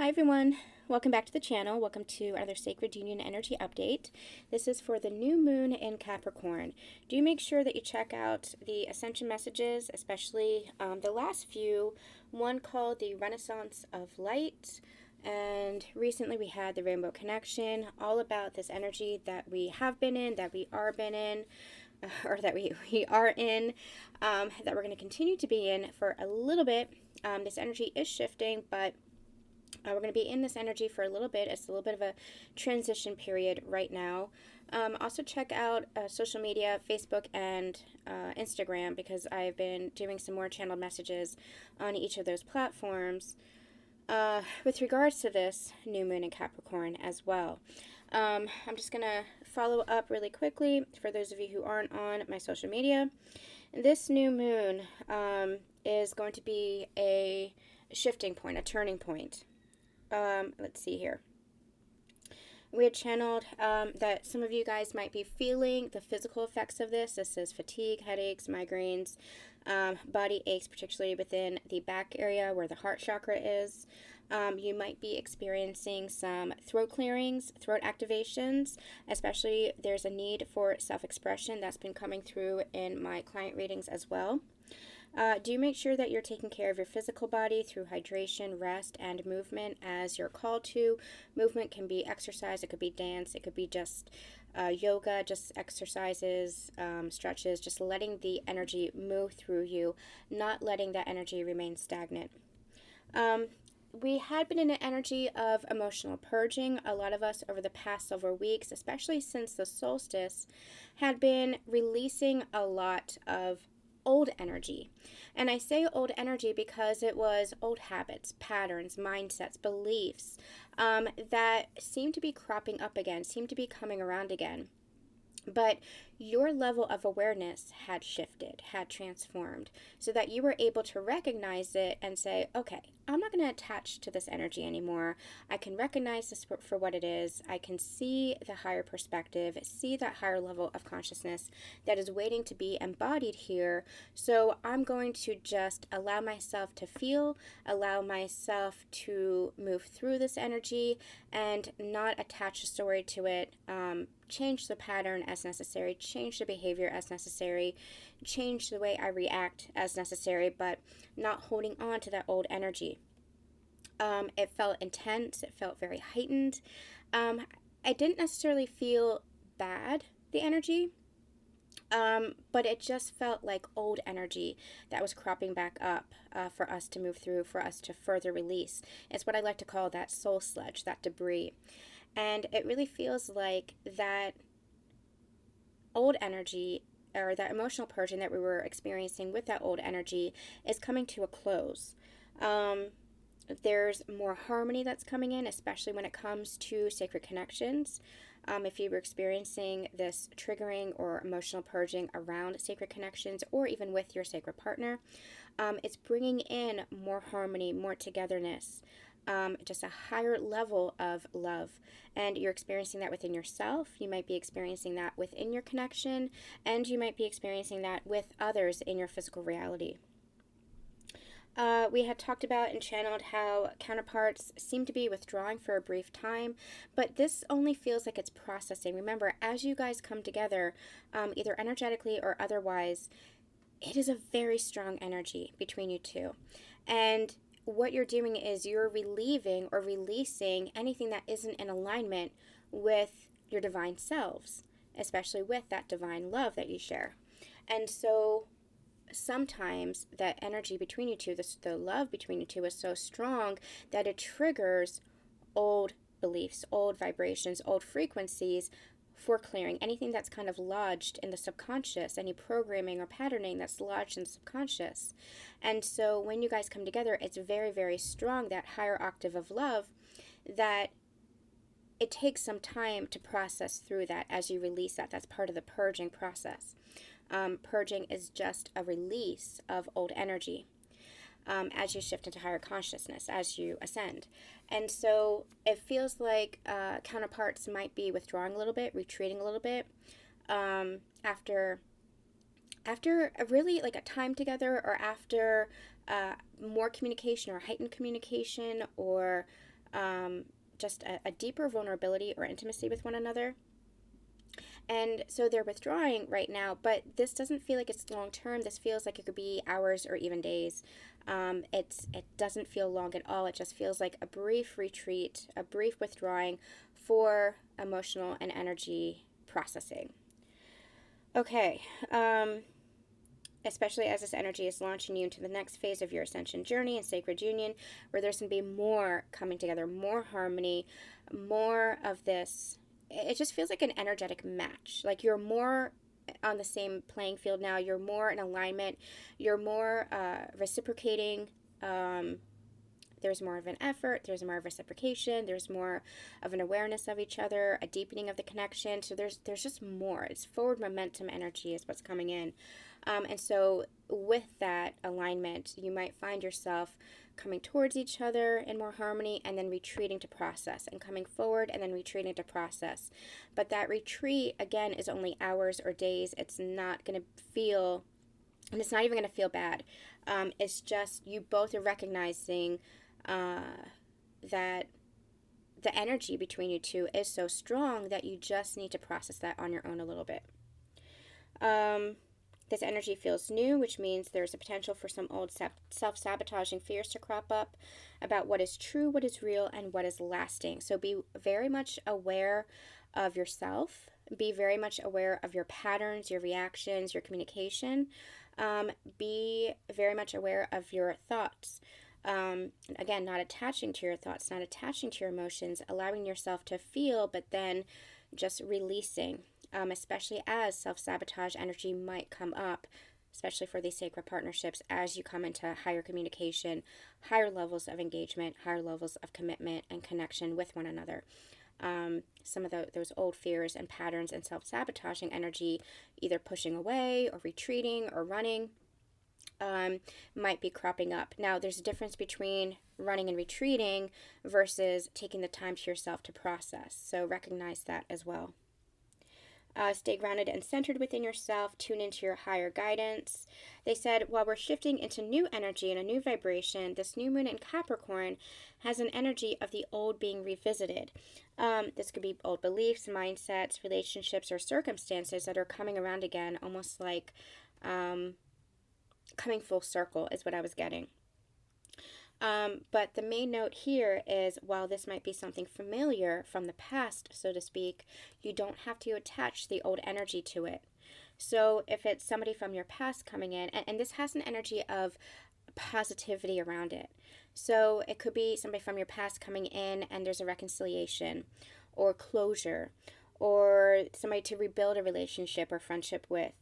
Hi everyone, welcome back to the channel. Welcome to another Sacred Union Energy Update. This is for the new moon in Capricorn. Do make sure that you check out the ascension messages, especially the last few, one called the Renaissance of Light, and recently we had the Rainbow Connection, all about this energy that we have been in, that we are been in, or that we are in, that we're going to continue to be in for a little bit. This energy is shifting, but we're going to be in this energy for a little bit. It's a little bit of a transition period right now. Also check out social media, Facebook and Instagram, because I've been doing some more channeled messages on each of those platforms with regards to this new moon in Capricorn as well. I'm just going to follow up really quickly for those of you who aren't on my social media. This new moon is going to be a shifting point, a turning point. Let's see here. We had channeled that some of you guys might be feeling the physical effects of this. This is fatigue, headaches, migraines, body aches, particularly within the back area where the heart chakra is. You might be experiencing some throat clearings, throat activations, especially there's a need for self-expression that's been coming through in my client readings as well. Do make sure that you're taking care of your physical body through hydration, rest, and movement as you're called to. Movement can be exercise, it could be dance, it could be just yoga, just exercises, stretches, just letting the energy move through you, not letting that energy remain stagnant. We had been in an energy of emotional purging. A lot of us over the past several weeks, especially since the solstice, had been releasing a lot of old energy. And I say old energy because it was old habits, patterns, mindsets, beliefs that seem to be cropping up again, seem to be coming around again. But your level of awareness had shifted, had transformed, so that you were able to recognize it and say, okay, I'm not going to attach to this energy anymore. I can recognize this for what it is. I can see the higher perspective, see that higher level of consciousness that is waiting to be embodied here. So I'm going to just allow myself to feel, allow myself to move through this energy and not attach a story to it. Change the pattern as necessary, change the behavior as necessary, change the way I react as necessary, but not holding on to that old energy. It felt intense, it felt very heightened. I didn't necessarily feel bad, the energy, but it just felt like old energy that was cropping back up for us to move through, for us to further release. It's what I like to call that soul sludge, that debris. And it really feels like that old energy, or that emotional purging that we were experiencing with that old energy, is coming to a close. There's more harmony that's coming in, especially when it comes to sacred connections. If you were experiencing this triggering or emotional purging around sacred connections, or even with your sacred partner, it's bringing in more harmony, more togetherness, just a higher level of love. And you're experiencing that within yourself. You might be experiencing that within your connection, and you might be experiencing that with others in your physical reality. We had talked about and channeled how counterparts seem to be withdrawing for a brief time, but this only feels like it's processing. Remember, as you guys come together, either energetically or otherwise, it is a very strong energy between you two. And what you're doing is you're relieving or releasing anything that isn't in alignment with your divine selves, especially with that divine love that you share. And so sometimes that energy between you two, the love between you two, is so strong that it triggers old beliefs, old vibrations, old frequencies for clearing. Anything that's kind of lodged in the subconscious, any programming or patterning that's lodged in the subconscious. And so when you guys come together, it's very, very strong, that higher octave of love, that it takes some time to process through that as you release that. That's part of the purging process. Purging is just a release of old energy as you shift into higher consciousness, as you ascend. And so it feels like counterparts might be withdrawing a little bit, retreating a little bit after a really like a time together, or after more communication or heightened communication, or just a deeper vulnerability or intimacy with one another. And so they're withdrawing right now, but this doesn't feel like it's long term. This feels like it could be hours or even days. It doesn't feel long at all. It just feels like a brief retreat, a brief withdrawing for emotional and energy processing. Okay, especially as this energy is launching you into the next phase of your ascension journey and sacred union, where there's going to be more coming together, more harmony, more of this. It just feels like an energetic match. Like you're more on the same playing field now. You're more in alignment. You're more reciprocating. There's more of an effort. There's more of reciprocation. There's more of an awareness of each other, a deepening of the connection. So there's just more. It's forward momentum energy is what's coming in. And so with that alignment, you might find yourself coming towards each other in more harmony and then retreating to process, and coming forward and then retreating to process. But that retreat, again, is only hours or days. It's not going to feel, and it's not even going to feel bad. It's just you both are recognizing that the energy between you two is so strong that you just need to process that on your own a little bit. This energy feels new, which means there's a potential for some old self-sabotaging fears to crop up about what is true, what is real, and what is lasting. So be very much aware of yourself. Be very much aware of your patterns, your reactions, your communication. Be very much aware of your thoughts. Again, not attaching to your thoughts, not attaching to your emotions, allowing yourself to feel, but then just releasing. Especially as self-sabotage energy might come up, especially for these sacred partnerships, as you come into higher communication, higher levels of engagement, higher levels of commitment and connection with one another. Some of those old fears and patterns and self-sabotaging energy, either pushing away or retreating or running, might be cropping up. Now, there's a difference between running and retreating versus taking the time to yourself to process. So recognize that as well. Stay grounded and centered within yourself. Tune into your higher guidance. They said, while we're shifting into new energy and a new vibration, this new moon in Capricorn has an energy of the old being revisited. This could be old beliefs, mindsets, relationships, or circumstances that are coming around again, almost like coming full circle is what I was getting. But the main note here is, while this might be something familiar from the past, so to speak, you don't have to attach the old energy to it. So if it's somebody from your past coming in, and this has an energy of positivity around it. So it could be somebody from your past coming in and there's a reconciliation or closure, or somebody to rebuild a relationship or friendship with.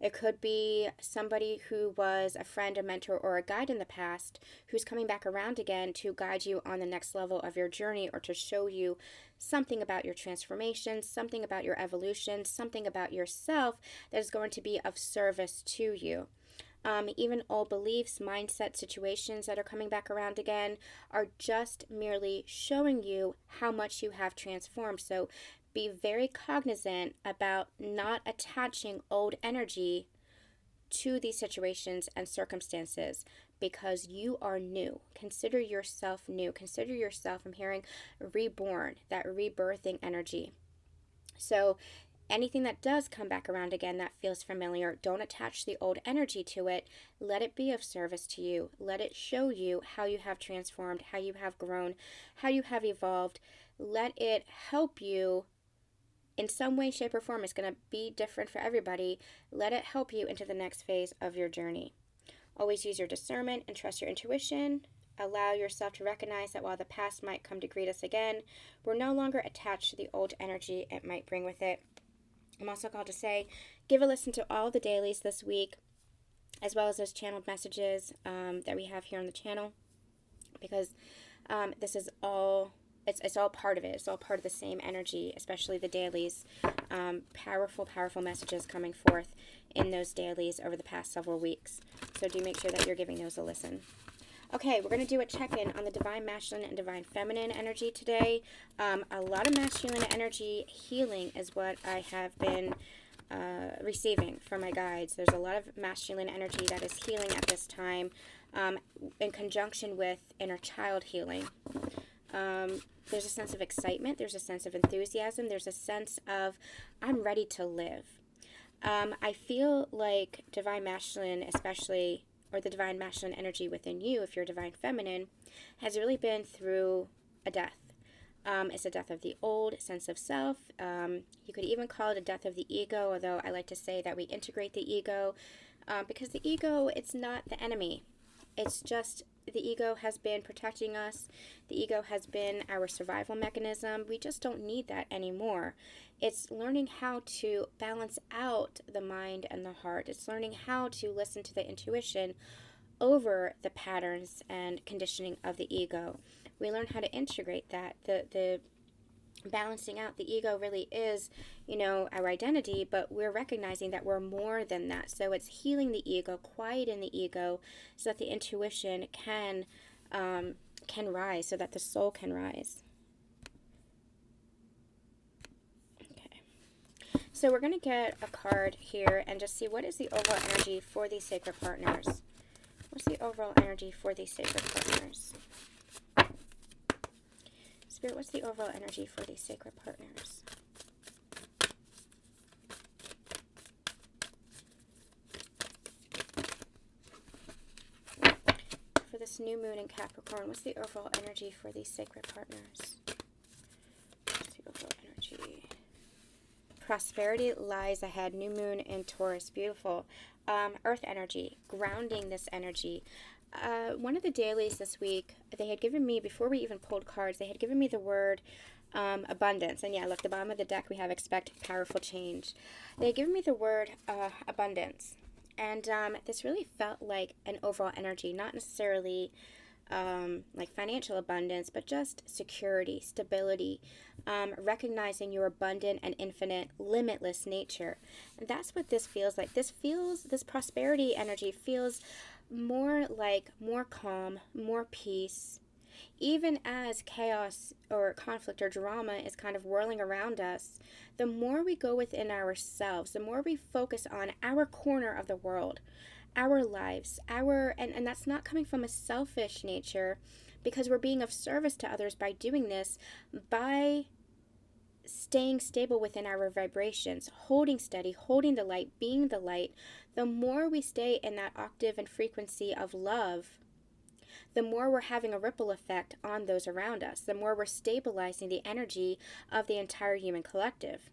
It could be somebody who was a friend, a mentor, or a guide in the past who's coming back around again to guide you on the next level of your journey, or to show you something about your transformation, something about your evolution, something about yourself that is going to be of service to you. Even old beliefs, mindset, situations that are coming back around again are just merely showing you how much you have transformed. So be very cognizant about not attaching old energy to these situations and circumstances, because you are new. Consider yourself new. Consider yourself, I'm hearing, reborn, that rebirthing energy. So anything that does come back around again that feels familiar, don't attach the old energy to it. Let it be of service to you. Let it show you how you have transformed, how you have grown, how you have evolved. Let it help you in some way, shape, or form. It's going to be different for everybody. Let it help you into the next phase of your journey. Always use your discernment and trust your intuition. Allow yourself to recognize that while the past might come to greet us again, we're no longer attached to the old energy it might bring with it. I'm also called to say, give a listen to all the dailies this week, as well as those channeled messages that we have here on the channel, because this is all, it's all part of it. It's all part of the same energy, especially the dailies. Powerful, powerful messages coming forth in those dailies over the past several weeks. So do make sure that you're giving those a listen. Okay, we're going to do a check-in on the Divine Masculine and Divine Feminine energy today. A lot of masculine energy healing is what I have been receiving from my guides. There's a lot of masculine energy that is healing at this time in conjunction with inner child healing. There's a sense of excitement. There's a sense of enthusiasm. There's a sense of, I'm ready to live. I feel like divine masculine, especially, or the divine masculine energy within you, if you're divine feminine, has really been through a death. It's a death of the old sense of self. You could even call it a death of the ego, although I like to say that we integrate the ego, because the ego, it's not the enemy. It's just the ego has been protecting us. The ego has been our survival mechanism. We just don't need that anymore. It's learning how to balance out the mind and the heart. It's learning how to listen to the intuition over the patterns and conditioning of the ego. We learn how to integrate that. The balancing out the ego really is, our identity, but we're recognizing that we're more than that. So it's healing the ego, quieting the ego, so that the intuition can rise, so that the soul can rise. Okay. So we're going to get a card here and just see what is the overall energy for these sacred partners. What's the overall energy for these sacred partners? Spirit, what's the overall energy for these sacred partners? For this new moon in Capricorn, what's the overall energy for these sacred partners? What's the overall energy? Prosperity lies ahead. New moon in Taurus. Beautiful. Earth energy. Grounding this energy. One of the dailies this week, they had given me, before we even pulled cards, they had given me the word abundance. And yeah, look, the bottom of the deck, we have expect powerful change. They had given me the word abundance. And this really felt like an overall energy, not necessarily like financial abundance, but just security, stability, recognizing your abundant and infinite, limitless nature. And that's what this feels like. This prosperity energy feels more like more calm, more peace. Even as chaos or conflict or drama is kind of whirling around us, the more we go within ourselves, the more we focus on our corner of the world, our lives, and that's not coming from a selfish nature, because we're being of service to others by doing this, by staying stable within our vibrations, holding steady, holding the light, being the light. The more we stay in that octave and frequency of love, the more we're having a ripple effect on those around us, the more we're stabilizing the energy of the entire human collective.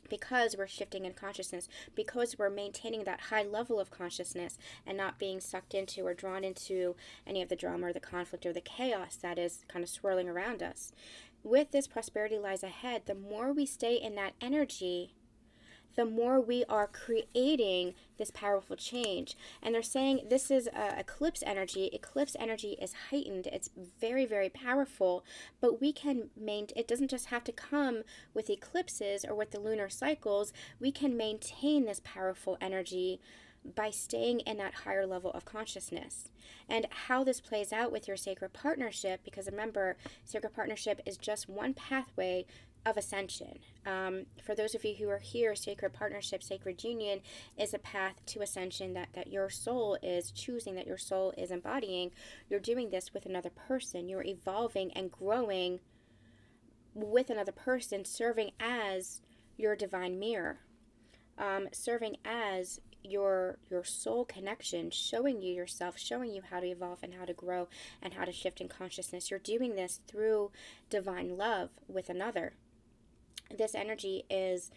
Because we're shifting in consciousness, because we're maintaining that high level of consciousness and not being sucked into or drawn into any of the drama or the conflict or the chaos that is kind of swirling around us. With this prosperity lies ahead, the more we stay in that energy, the more we are creating this powerful change. And they're saying this is eclipse energy. Eclipse energy is heightened. It's very, very powerful. But we can it doesn't just have to come with eclipses or with the lunar cycles. We can maintain this powerful energy by staying in that higher level of consciousness. And how this plays out with your sacred partnership, because remember, sacred partnership is just one pathway of ascension. For those of you who are here, sacred partnership, sacred union is a path to ascension that your soul is choosing, that your soul is embodying. You're doing this with another person. You're evolving and growing with another person, serving as your divine mirror, serving as your soul connection, showing you yourself, showing you how to evolve and how to grow and how to shift in consciousness. You're doing this through divine love with another. This energy is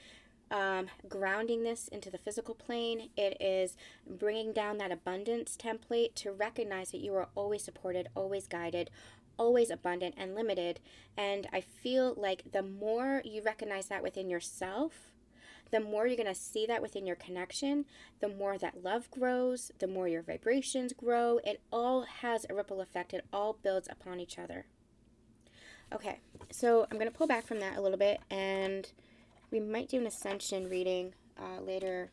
grounding this into the physical plane. It is bringing down that abundance template to recognize that you are always supported, always guided, always abundant and limited. And I feel like the more you recognize that within yourself, the more you're going to see that within your connection, the more that love grows, the more your vibrations grow. It all has a ripple effect. It all builds upon each other. Okay, so I'm going to pull back from that a little bit, and we might do an ascension reading later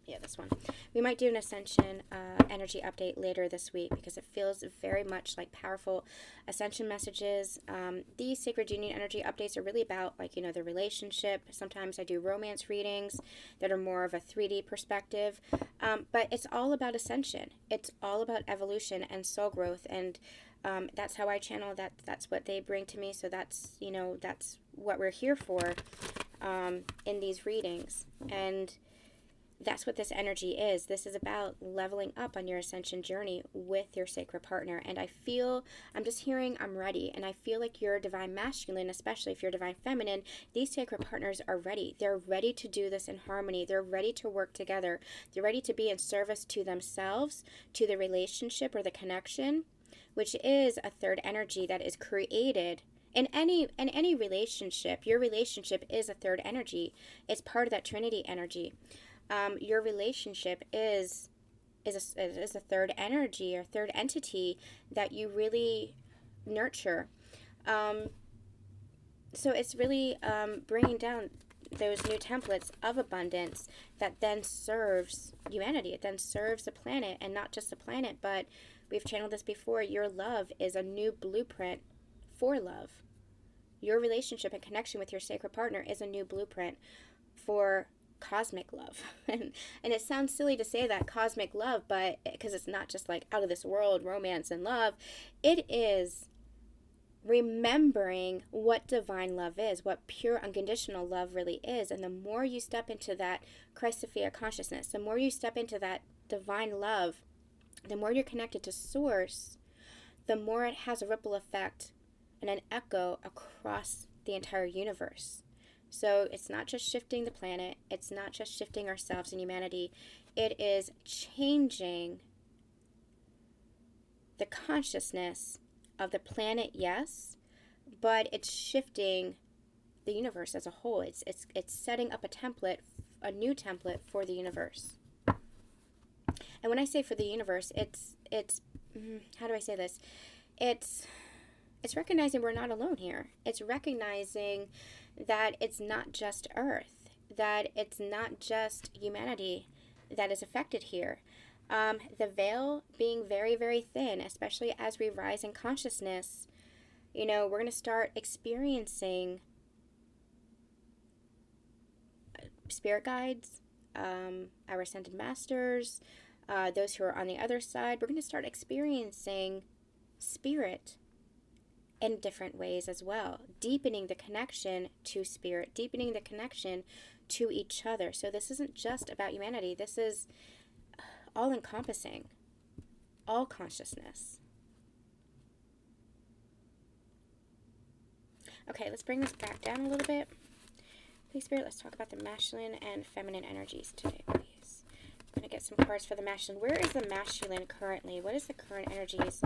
Yeah, this one. We might do an ascension energy update later this week because it feels very much like powerful ascension messages. These sacred union energy updates are really about, like, you know, the relationship. Sometimes I do romance readings that are more of a 3D perspective, but it's all about ascension. It's all about evolution and soul growth, and that's how I channel. That's what they bring to me. So that's, you know, that's what we're here for in these readings. And that's what this energy is. This is about leveling up on your ascension journey with your sacred partner. And I'm just hearing I'm ready. And I feel like your divine masculine, especially if you're divine feminine, these sacred partners are ready. They're ready to do this in harmony. They're ready to work together. They're ready to be in service to themselves, to the relationship or the connection, which is a third energy that is created in any relationship. Your relationship is a third energy. It's part of that Trinity energy. Your relationship is a third energy or third entity that you really nurture. So it's really bringing down those new templates of abundance that then serves humanity. It then serves the planet, and not just the planet, but we've channeled this before. Your love is a new blueprint for love. Your relationship and connection with your sacred partner is a new blueprint for cosmic love. And it sounds silly to say that, cosmic love, but because it's not just like out of this world romance and love. It is remembering what divine love is, what pure unconditional love really is. And the more you step into that Christ Sophia consciousness, the more you step into that divine love, the more you're connected to source, the more it has a ripple effect and an echo across the entire universe. So it's not just shifting the planet, it's not just shifting ourselves and humanity, it is changing the consciousness of the planet, yes, but it's shifting the universe as a whole. It's setting up a new template for the universe. And when I say for the universe, it's how do I say this? It's recognizing we're not alone here. It's recognizing that it's not just Earth, that it's not just humanity that is affected here. The veil being very, very thin, especially as we rise in consciousness, you know, we're going to start experiencing spirit guides, our ascended masters, those who are on the other side. We're going to start experiencing spirit in different ways as well, deepening the connection to spirit, deepening the connection to each other. So this isn't just about humanity. This is all-encompassing, all consciousness. Okay, let's bring this back down a little bit. Please, Spirit, let's talk about the masculine and feminine energies today, please. I'm going to get some cards for the masculine. Where is the masculine currently? What is the current energies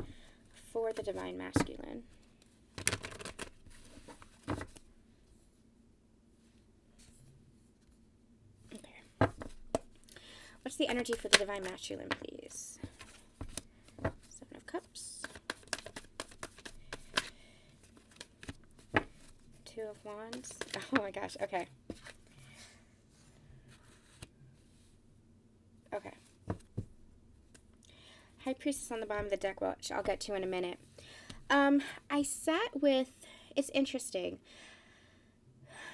for the divine masculine? What's the energy for the divine masculine, please? 7 of Cups. 2 of Wands. Oh my gosh, okay. Okay. High Priestess on the bottom of the deck, which I'll get to in a minute. I sat with, it's interesting,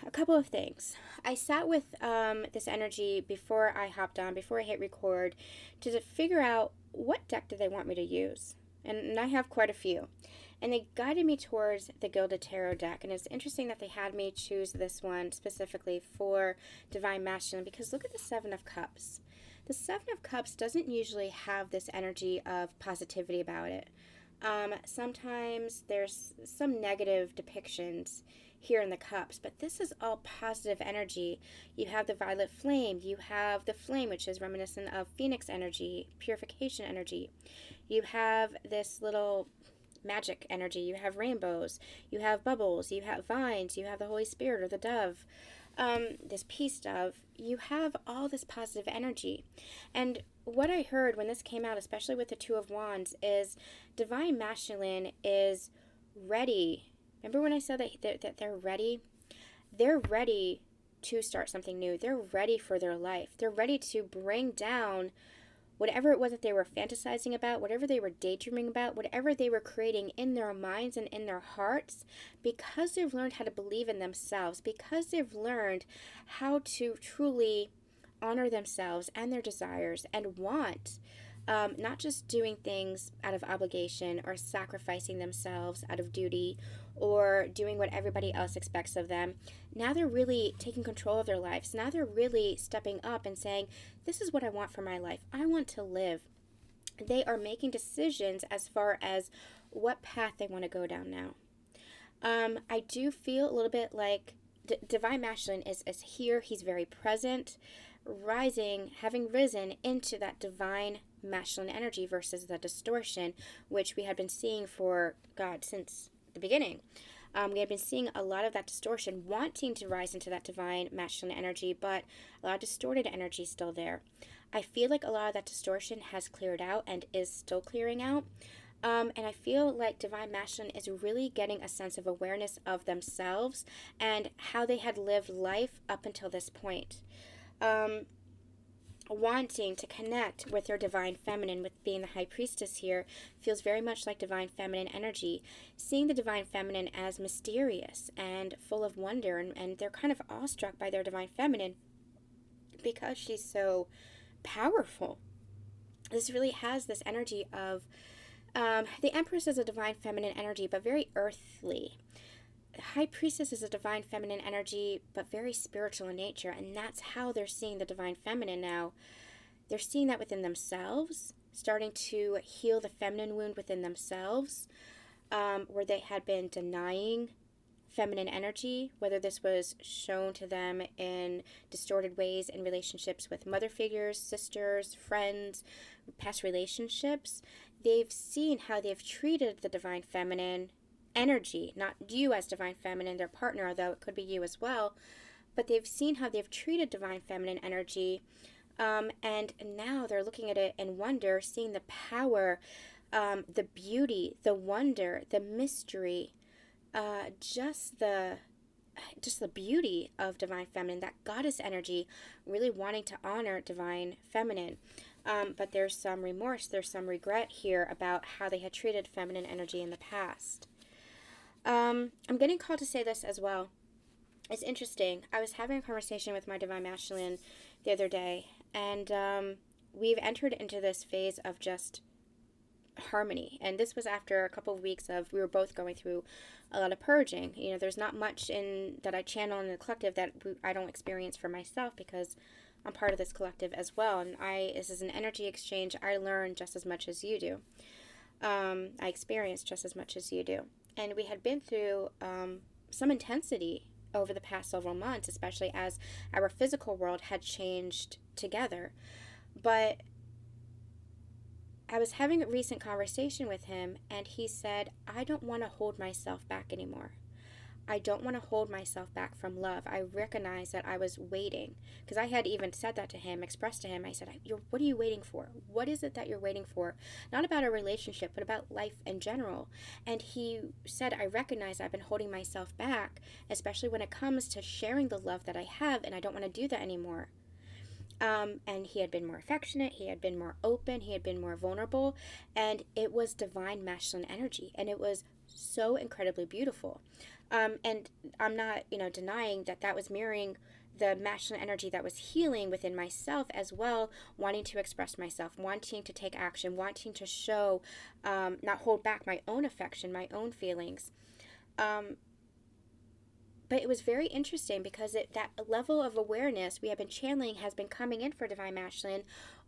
a couple of things. I sat with this energy before I hopped on, before I hit record, to figure out what deck do they want me to use. And I have quite a few. And they guided me towards the Gilded Tarot deck. And it's interesting that they had me choose this one specifically for Divine Masculine, because look at the 7 of Cups. The 7 of Cups doesn't usually have this energy of positivity about it. Sometimes there's some negative depictions here in the cups, but this is all positive energy. You have the violet flame, you have the flame, which is reminiscent of phoenix energy, purification energy. You have this little magic energy, you have rainbows, you have bubbles, you have vines, you have the Holy Spirit or the dove, this peace dove. You have all this positive energy. And what I heard when this came out, especially with the 2 of Wands, is Divine Masculine is ready. Remember when I said that they're ready? They're ready to start something new. They're ready for their life. They're ready to bring down whatever it was that they were fantasizing about, whatever they were daydreaming about, whatever they were creating in their minds and in their hearts, because they've learned how to believe in themselves, because they've learned how to truly honor themselves and their desires and want, not just doing things out of obligation or sacrificing themselves out of duty or doing what everybody else expects of them. Now they're really taking control of their lives. Now they're really stepping up and saying, this is what I want for my life. I want to live. They are making decisions as far as what path they want to go down now. I do feel a little bit like Divine Masculine is here. He's very present, rising, having risen into that Divine Masculine energy versus the distortion, which we had been seeing for, God, since the beginning. We had been seeing a lot of that distortion, wanting to rise into that Divine Masculine energy, but a lot of distorted energy still there. I feel like a lot of that distortion has cleared out and is still clearing out. And I feel like Divine Masculine is really getting a sense of awareness of themselves and how they had lived life up until this point. Wanting to connect with their Divine Feminine, with being the High Priestess here, feels very much like Divine Feminine energy. Seeing the Divine Feminine as mysterious and full of wonder, and they're kind of awestruck by their Divine Feminine because she's so powerful. This really has this energy of, the Empress is a Divine Feminine energy, but very earthly. High Priestess is a Divine Feminine energy, but very spiritual in nature, and that's how they're seeing the Divine Feminine now. They're seeing that within themselves, starting to heal the feminine wound within themselves, where they had been denying feminine energy, whether this was shown to them in distorted ways in relationships with mother figures, sisters, friends, past relationships. They've seen how they've treated the Divine Feminine energy, not you as Divine Feminine, their partner, although it could be you as well, but they've seen how they've treated Divine Feminine energy, and now they're looking at it in wonder, seeing the power, the beauty, the wonder, the mystery, just the beauty of Divine Feminine, that goddess energy, really wanting to honor Divine Feminine. But there's some remorse, there's some regret here about how they had treated feminine energy in the past. I'm getting called to say this as well. It's interesting. I was having a conversation with my Divine Masculine the other day, and we've entered into this phase of just harmony. And this was after a couple of weeks of, we were both going through a lot of purging. You know, there's not much in that I channel in the collective that I don't experience for myself, because I'm part of this collective as well. And this is an energy exchange. I learn just as much as you do. I experience just as much as you do. And we had been through some intensity over the past several months, especially as our physical world had changed together. But I was having a recent conversation with him, and he said, I don't want to hold myself back anymore. I don't want to hold myself back from love. I recognize that I was waiting, because I had even said that to him, expressed to him. I said, what are you waiting for? What is it that you're waiting for? Not about a relationship, but about life in general. And he said, I recognize I've been holding myself back, especially when it comes to sharing the love that I have, and I don't want to do that anymore. And he had been more affectionate, he had been more open, he had been more vulnerable, and it was Divine Masculine energy, and it was so incredibly beautiful. And I'm not, denying that that was mirroring the masculine energy that was healing within myself as well, wanting to express myself, wanting to take action, wanting to show, not hold back my own affection, my own feelings. But it was very interesting because that level of awareness we have been channeling has been coming in for Divine Masculine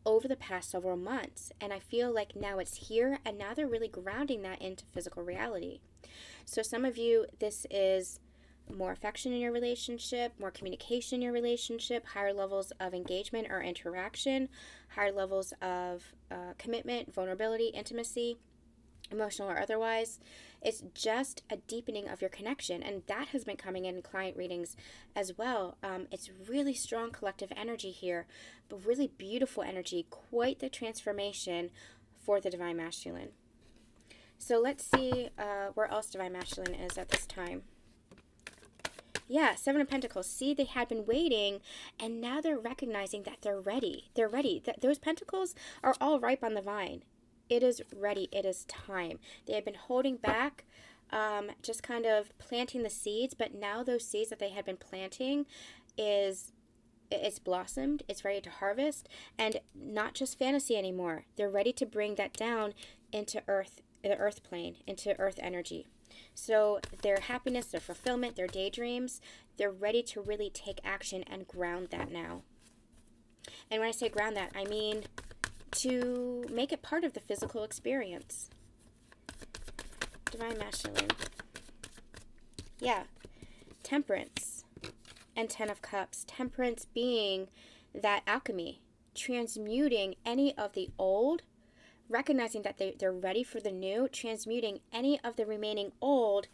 over the past several months. And I feel like now it's here, and now they're really grounding that into physical reality. So some of you, this is more affection in your relationship, more communication in your relationship, higher levels of engagement or interaction, higher levels of commitment, vulnerability, intimacy, emotional or otherwise. It's just a deepening of your connection, and that has been coming in client readings as well. It's really strong collective energy here, but really beautiful energy, quite the transformation for the Divine Masculine. So let's see where else Divine Masculine is at this time. Yeah, Seven of Pentacles. See, they had been waiting, and now they're recognizing that they're ready. They're ready. Those pentacles are all ripe on the vine. It is ready. It is time. They had been holding back, just kind of planting the seeds, but now those seeds that they had been planting it's blossomed. It's ready to harvest, and not just fantasy anymore. They're ready to bring that down into earth, the earth plane, into earth energy. So their happiness, their fulfillment, their daydreams, they're ready to really take action and ground that now. And when I say ground that, I mean to make it part of the physical experience. Divine Masculine. Yeah. Temperance and Ten of Cups. Temperance being that alchemy, transmuting any of the old, recognizing that they're ready for the new, transmuting any of the remaining old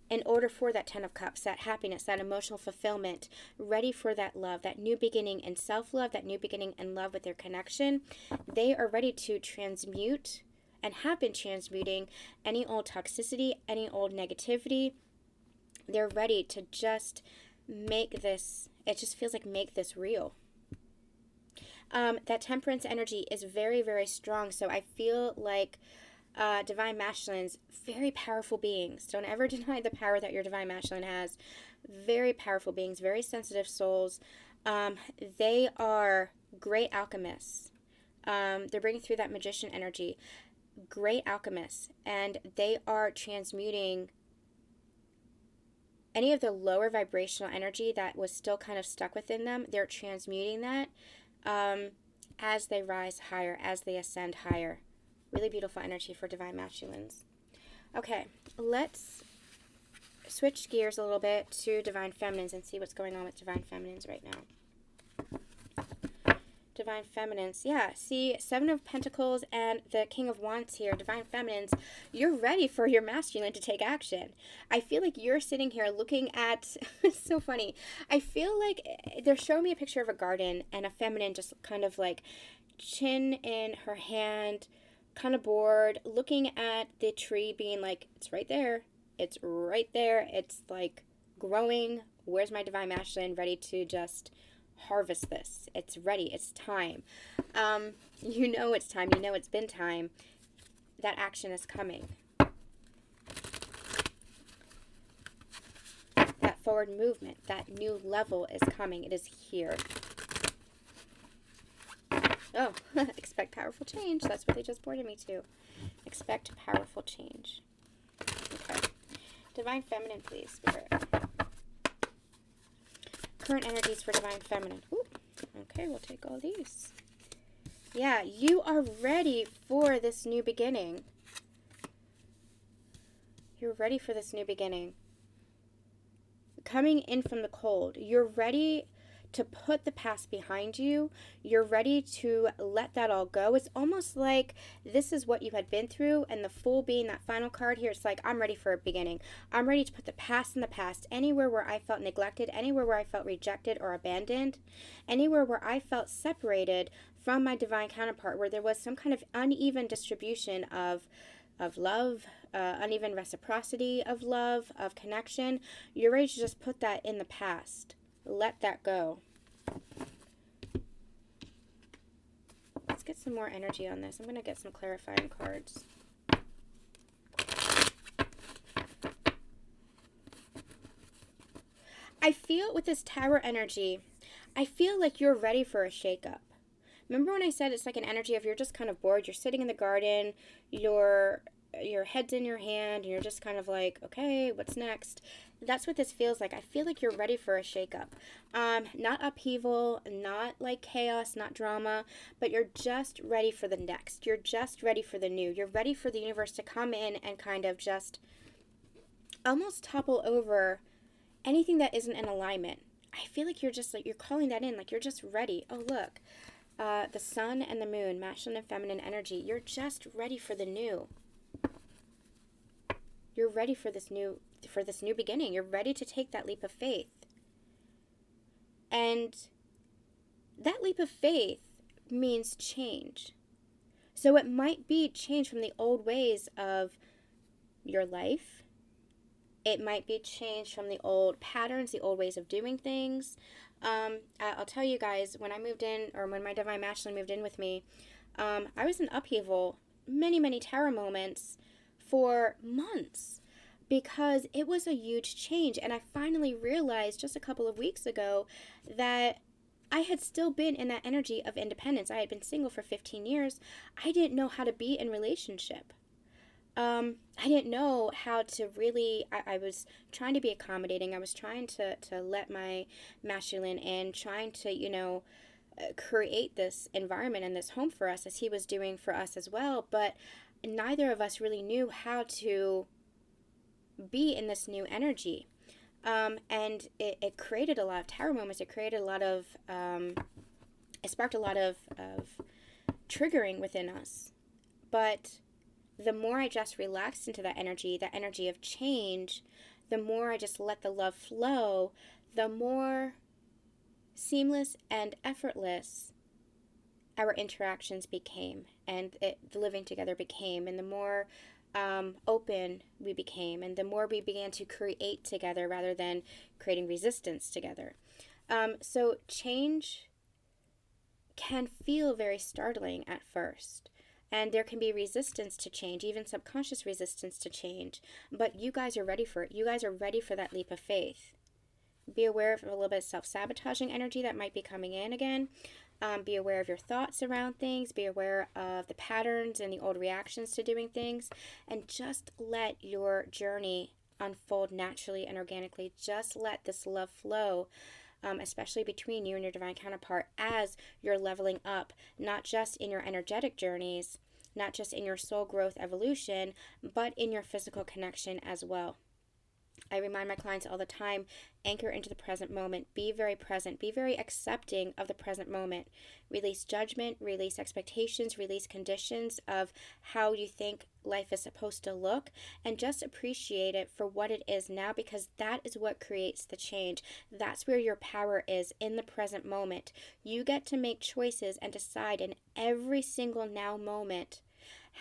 in order for that Ten of Cups, that happiness, that emotional fulfillment, ready for that love, that new beginning in self-love, that new beginning in love with their connection. They are ready to transmute and have been transmuting any old toxicity, any old negativity. They're ready to just make this, it just feels like make this real. That temperance energy is very, very strong. So I feel like divine masculines, very powerful beings. Don't ever deny the power that your divine masculine has. Very powerful beings, very sensitive souls. They are great alchemists. They're bringing through that magician energy. Great alchemists. And they are transmuting any of the lower vibrational energy that was still kind of stuck within them. They're transmuting that as they rise higher, as they ascend higher. Really beautiful energy for divine masculines. Okay, let's switch gears a little bit to divine feminines and see what's going on with divine feminines right now. Divine feminines, yeah, see, Seven of Pentacles and the King of Wands here. Divine feminines, you're ready for your masculine to take action. I feel like you're sitting here looking at, it's so funny, I feel like they're showing me a picture of a garden and a feminine just kind of like chin in her hand, kind of bored, looking at the tree being like, it's right there, it's right there, it's like growing. Where's my divine masculine ready to just harvest this? It's ready. It's time. You know it's time. You know it's been time. That action is coming. That forward movement, that new level is coming. It is here. Oh, expect powerful change. That's what they just boarded me to. Expect powerful change. Okay. Divine feminine, please, Spirit. Current energies for divine feminine. Ooh, okay, we'll take all these. Yeah, you are ready for this new beginning. You're ready for this new beginning. Coming in from the cold. You're ready to put the past behind you. You're ready to let that all go. It's almost like this is what you had been through, and the Fool being that final card here, it's like, I'm ready for a beginning. I'm ready to put the past in the past. Anywhere where I felt neglected, anywhere where I felt rejected or abandoned, anywhere where I felt separated from my divine counterpart, where there was some kind of uneven distribution of love, uneven reciprocity of love, of connection, you're ready to just put that in the past. Let that go. Let's get some more energy on this. I'm going to get some clarifying cards. I feel with this Tower energy, I feel like you're ready for a shakeup. Remember when I said it's like an energy of you're just kind of bored, you're sitting in the garden, your head's in your hand, and you're just kind of like, okay, what's next? That's what this feels like. I feel like you're ready for a shakeup. Not upheaval, not like chaos, not drama, but you're just ready for the next. You're just ready for the new. You're ready for the universe to come in and kind of just almost topple over anything that isn't in alignment. I feel like you're just like, you're calling that in, like you're just ready. Oh, look, the sun and the moon, masculine and feminine energy. You're just ready for the new. You're ready for this new beginning. You're ready to take that leap of faith. And that leap of faith means change. So it might be change from the old ways of your life. It might be change from the old patterns, the old ways of doing things. I'll tell you guys, when I moved in, or when my Divine Masculine moved in with me, I was in upheaval, many, many terror moments for months, because it was a huge change. And I finally realized just a couple of weeks ago that I had still been in that energy of independence. I had been single for 15 years. I didn't know how to be in relationship. I didn't know how to really, I was trying to be accommodating. I was trying to let my masculine in, trying to, create this environment and this home for us as he was doing for us as well. But neither of us really knew how to be in this new energy. And it created a lot of terror moments. It created a lot of, it sparked a lot of triggering within us. But the more I just relaxed into that energy of change, the more I just let the love flow, the more seamless and effortless our interactions became, and the living together became, and the more open we became, and the more we began to create together rather than creating resistance together. So change can feel very startling at first. And there can be resistance to change, even subconscious resistance to change. But you guys are ready for it. You guys are ready for that leap of faith. Be aware of a little bit of self-sabotaging energy that might be coming in again. Be aware of your thoughts around things. Be aware of the patterns and the old reactions to doing things. And just let your journey unfold naturally and organically. Just let this love flow. Especially between you and your divine counterpart, as you're leveling up, not just in your energetic journeys, not just in your soul growth evolution, but in your physical connection as well. I remind my clients all the time, anchor into the present moment. Be very present. Be very accepting of the present moment. Release judgment, release expectations, release conditions of how you think life is supposed to look, and just appreciate it for what it is now, because that is what creates the change. That's where your power is, in the present moment. You get to make choices and decide in every single now moment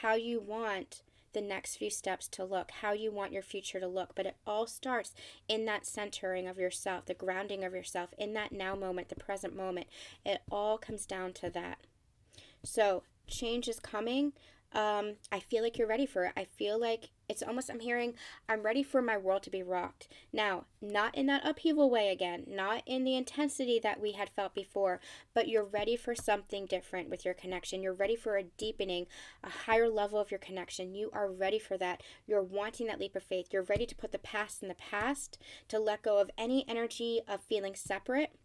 how you want the next few steps to look, how you want your future to look. But it all starts in that centering of yourself, the grounding of yourself, in that now moment, the present moment. It all comes down to that. So change is coming. I feel like you're ready for it. I feel like it's almost, I'm ready for my world to be rocked. Now, not in that upheaval way again, not in the intensity that we had felt before, but you're ready for something different with your connection. You're ready for a deepening, a higher level of your connection. You are ready for that. You're wanting that leap of faith. You're ready to put the past in the past, to let go of any energy of feeling separate,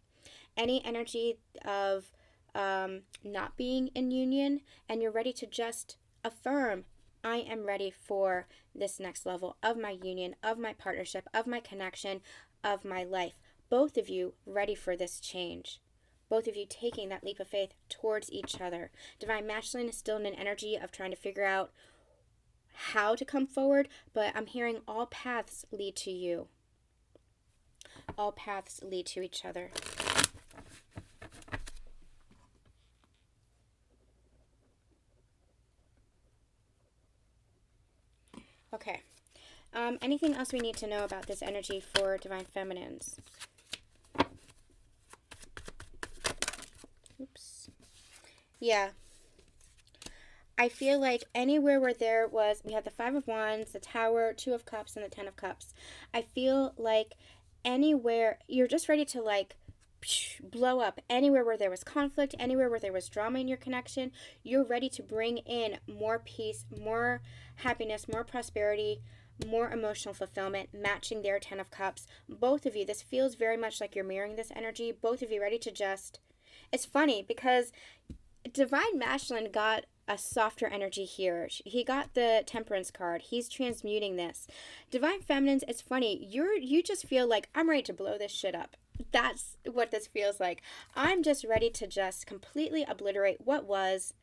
any energy of not being in union, and you're ready to just affirm, I am ready for this next level of my union, of my partnership, of my connection, of my life. Both of you ready for this change. Both of you taking that leap of faith towards each other. Divine Masculine is still in an energy of trying to figure out how to come forward, but I'm hearing all paths lead to you. All paths lead to each other. Okay. Anything else we need to know about this energy for Divine Feminines? Oops. Yeah. I feel like anywhere where there was, we have the Five of Wands, the Tower, Two of Cups, and the Ten of Cups. I feel like anywhere, you're just ready to blow up. Anywhere where there was conflict, anywhere where there was drama in your connection, you're ready to bring in more peace, more happiness, more prosperity, more emotional fulfillment, matching their Ten of Cups. Both of you, this feels very much like you're mirroring this energy. Both of you ready to just, it's funny because Divine Masculine got a softer energy here. He got the Temperance card. He's transmuting this. Divine Feminines, it's funny. You just feel like, I'm ready to blow this shit up. That's what this feels like. I'm just ready to just completely obliterate what was.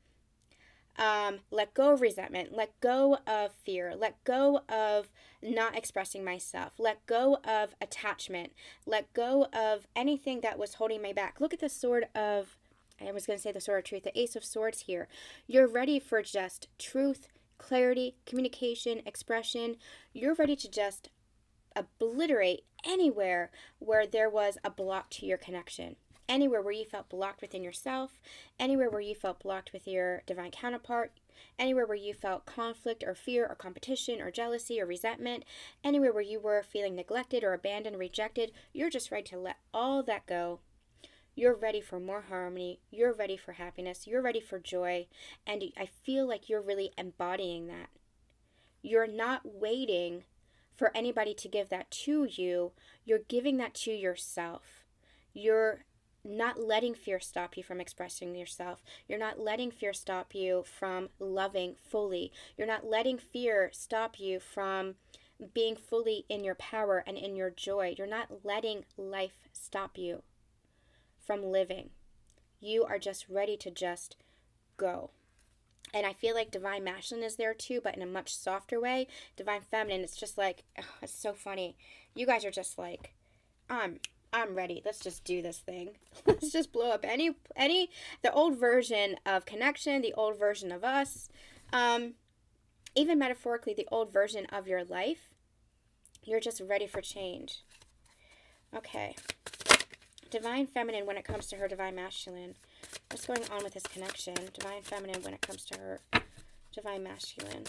Let go of resentment, let go of fear, let go of not expressing myself, let go of attachment, let go of anything that was holding me back. Look at the Sword of, I was going to say the Sword of Truth, the Ace of Swords here. You're ready for just truth, clarity, communication, expression. You're ready to just obliterate anywhere where there was a block to your connection. Anywhere where you felt blocked within yourself, anywhere where you felt blocked with your divine counterpart, anywhere where you felt conflict or fear or competition or jealousy or resentment, anywhere where you were feeling neglected or abandoned, rejected, you're just ready to let all that go. You're ready for more harmony. You're ready for happiness. You're ready for joy. And I feel like you're really embodying that. You're not waiting for anybody to give that to you. You're giving that to yourself. You're not letting fear stop you from expressing yourself. You're not letting fear stop you from loving fully. You're not letting fear stop you from being fully in your power and in your joy. You're not letting life stop you from living. You are just ready to just go. And I feel like divine masculine is there too, but in a much softer way. Divine feminine, it's just like, oh, it's so funny. You guys are just like, I'm ready. Let's just do this thing. Let's just blow up the old version of connection, the old version of us, even metaphorically, the old version of your life. You're just ready for change. Okay. Divine feminine when it comes to her divine masculine. What's going on with this connection? Divine feminine when it comes to her divine masculine.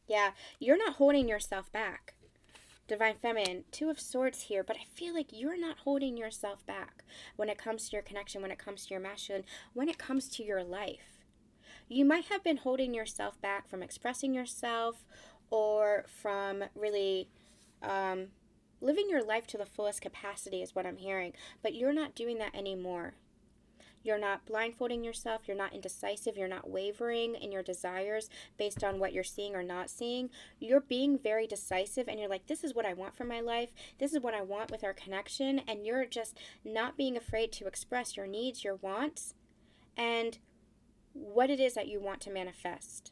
Yeah, you're not holding yourself back. Divine feminine, 2 of Swords here, but I feel like you're not holding yourself back when it comes to your connection, when it comes to your masculine, when it comes to your life. You might have been holding yourself back from expressing yourself or from really living your life to the fullest capacity is what I'm hearing. But you're not doing that anymore. You're not blindfolding yourself. You're not indecisive. You're not wavering in your desires based on what you're seeing or not seeing. You're being very decisive and you're like, this is what I want for my life. This is what I want with our connection. And you're just not being afraid to express your needs, your wants, and what it is that you want to manifest.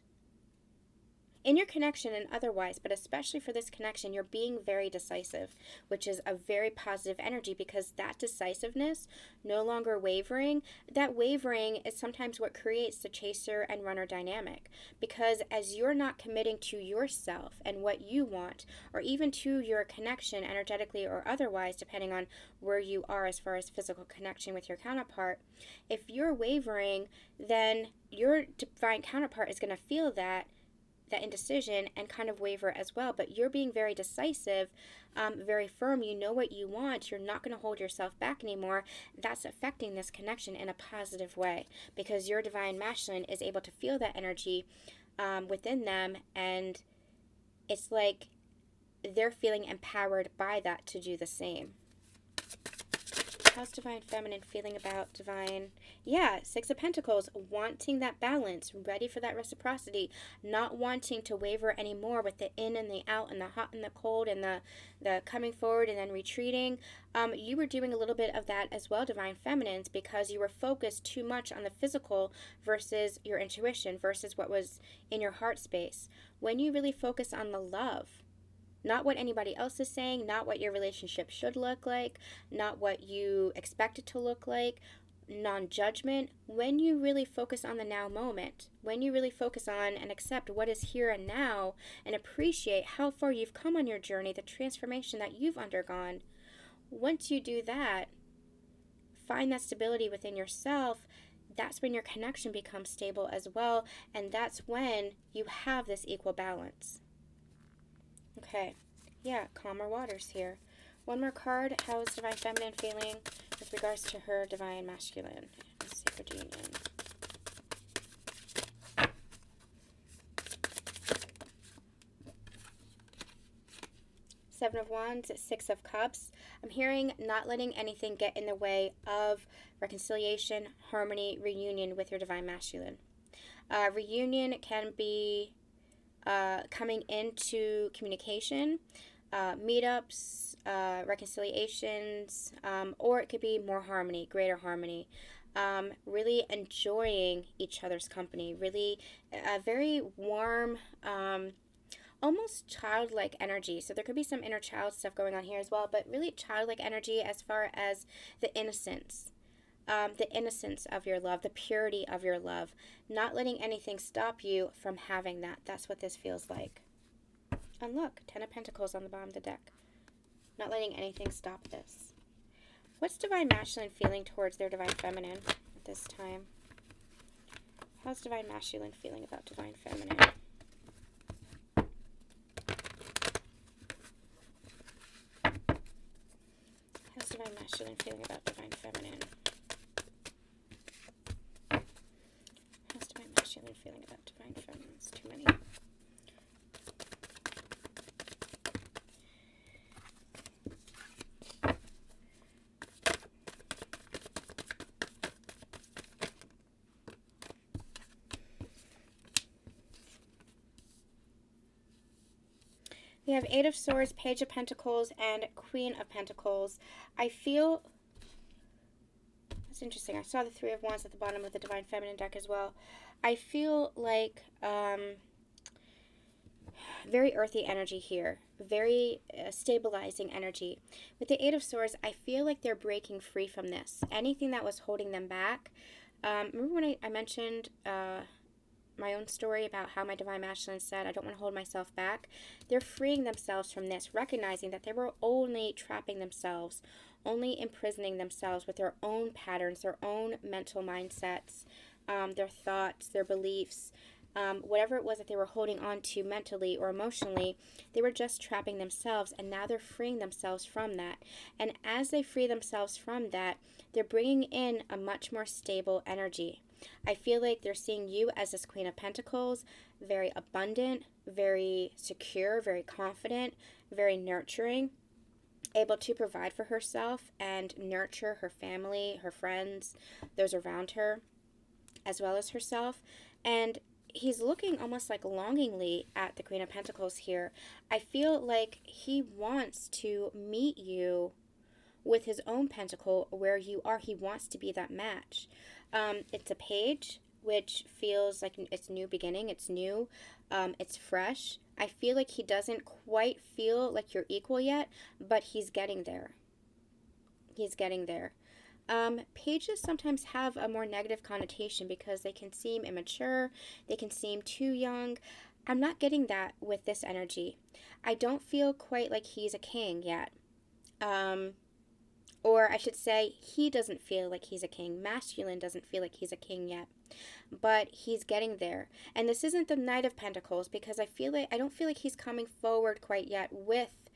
In your connection and otherwise, but especially for this connection, you're being very decisive, which is a very positive energy because that decisiveness, no longer wavering, that wavering is sometimes what creates the chaser and runner dynamic. Because as you're not committing to yourself and what you want, or even to your connection energetically or otherwise, depending on where you are as far as physical connection with your counterpart, if you're wavering, then your divine counterpart is going to feel that indecision and kind of waver as well. But you're being very decisive, very firm. You know what you want. You're not going to hold yourself back anymore. That's affecting this connection in a positive way because your divine masculine is able to feel that energy within them, and it's like they're feeling empowered by that to do the same. How's divine feminine feeling about divine? Yeah, 6 of Pentacles, wanting that balance, ready for that reciprocity, not wanting to waver anymore with the in and the out and the hot and the cold and the coming forward and then retreating. You were doing a little bit of that as well, divine feminines, because you were focused too much on the physical versus your intuition versus what was in your heart space. When you really focus on the love, not what anybody else is saying, not what your relationship should look like, not what you expect it to look like, non-judgment. When you really focus on the now moment, when you really focus on and accept what is here and now and appreciate how far you've come on your journey, the transformation that you've undergone, once you do that, find that stability within yourself, that's when your connection becomes stable as well, and that's when you have this equal balance. Okay, yeah, calmer waters here. One more card. How is divine feminine feeling with regards to her divine masculine and sacred union? Seven of Wands, 6 of Cups. I'm hearing not letting anything get in the way of reconciliation, harmony, reunion with your divine masculine. Reunion can be coming into communication, meetups, reconciliations, or it could be more harmony, greater harmony. Really enjoying each other's company, really a very warm, almost childlike energy. So there could be some inner child stuff going on here as well, but really childlike energy as far as the innocence. the innocence of your love, the purity of your love, not letting anything stop you from having that. That's what this feels like. And look, 10 of Pentacles on the bottom of the deck. Not letting anything stop this. What's Divine Masculine feeling towards their Divine Feminine at this time? How's Divine Masculine feeling about Divine Feminine? How's Divine Masculine feeling about Divine Feminine? How's Divine Masculine feeling about Divine Feminine? It's too many. We have 8 of Swords, Page of Pentacles, and Queen of Pentacles. I feel... That's interesting. I saw the 3 of Wands at the bottom of the Divine Feminine deck as well. I feel like very earthy energy here. Very stabilizing energy. With the 8 of Swords, I feel like they're breaking free from this. Anything that was holding them back. Remember when I mentioned... my own story about how my Divine Masculine said, I don't want to hold myself back. They're freeing themselves from this, recognizing that they were only trapping themselves, only imprisoning themselves with their own patterns, their own mental mindsets, their thoughts, their beliefs, whatever it was that they were holding on to mentally or emotionally. They were just trapping themselves, and now they're freeing themselves from that. And as they free themselves from that, they're bringing in a much more stable energy. I feel like they're seeing you as this Queen of Pentacles, very abundant, very secure, very confident, very nurturing, able to provide for herself and nurture her family, her friends, those around her, as well as herself. And he's looking almost like longingly at the Queen of Pentacles here. I feel like he wants to meet you with his own pentacle where you are. He wants to be that match. It's a page, which feels like it's new beginning. It's new. It's fresh. I feel like he doesn't quite feel like you're equal yet, but he's getting there. He's getting there. Pages sometimes have a more negative connotation because they can seem immature. They can seem too young. I'm not getting that with this energy. I don't feel quite like he's a king yet. Or I should say, he doesn't feel like he's a king. Masculine doesn't feel like he's a king yet. But he's getting there. And this isn't the Knight of Pentacles because I don't feel like he's coming forward quite yet with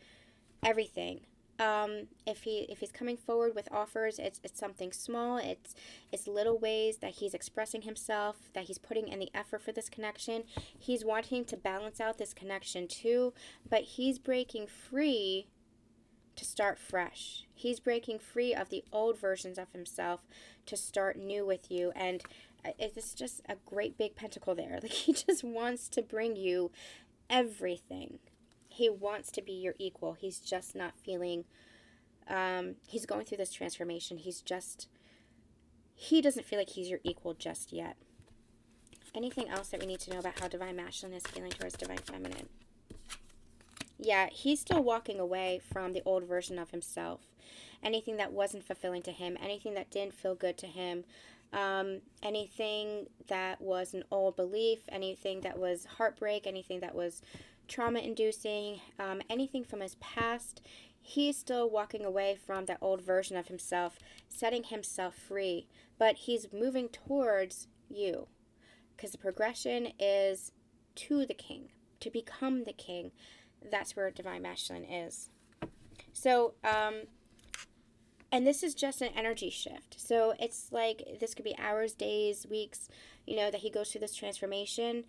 everything. If he's coming forward with offers, it's something small. It's little ways that he's expressing himself, that he's putting in the effort for this connection. He's wanting to balance out this connection too, but he's breaking free to start fresh. He's breaking free of the old versions of himself to start new with you. And it's just a great big pentacle there. Like, he just wants to bring you everything. He wants to be your equal. He's just not feeling, he's going through this transformation. He doesn't feel like he's your equal just yet. Anything else that we need to know about how Divine Masculine is feeling towards Divine Feminine? Yeah, he's still walking away from the old version of himself. Anything that wasn't fulfilling to him, anything that didn't feel good to him, anything that was an old belief, anything that was heartbreak, anything that was trauma-inducing, anything from his past, he's still walking away from that old version of himself, setting himself free. But he's moving towards you, because the progression is to the king, to become the king. That's where Divine Masculine is. So, and this is just an energy shift. So it's like, this could be hours, days, weeks, that he goes through this transformation.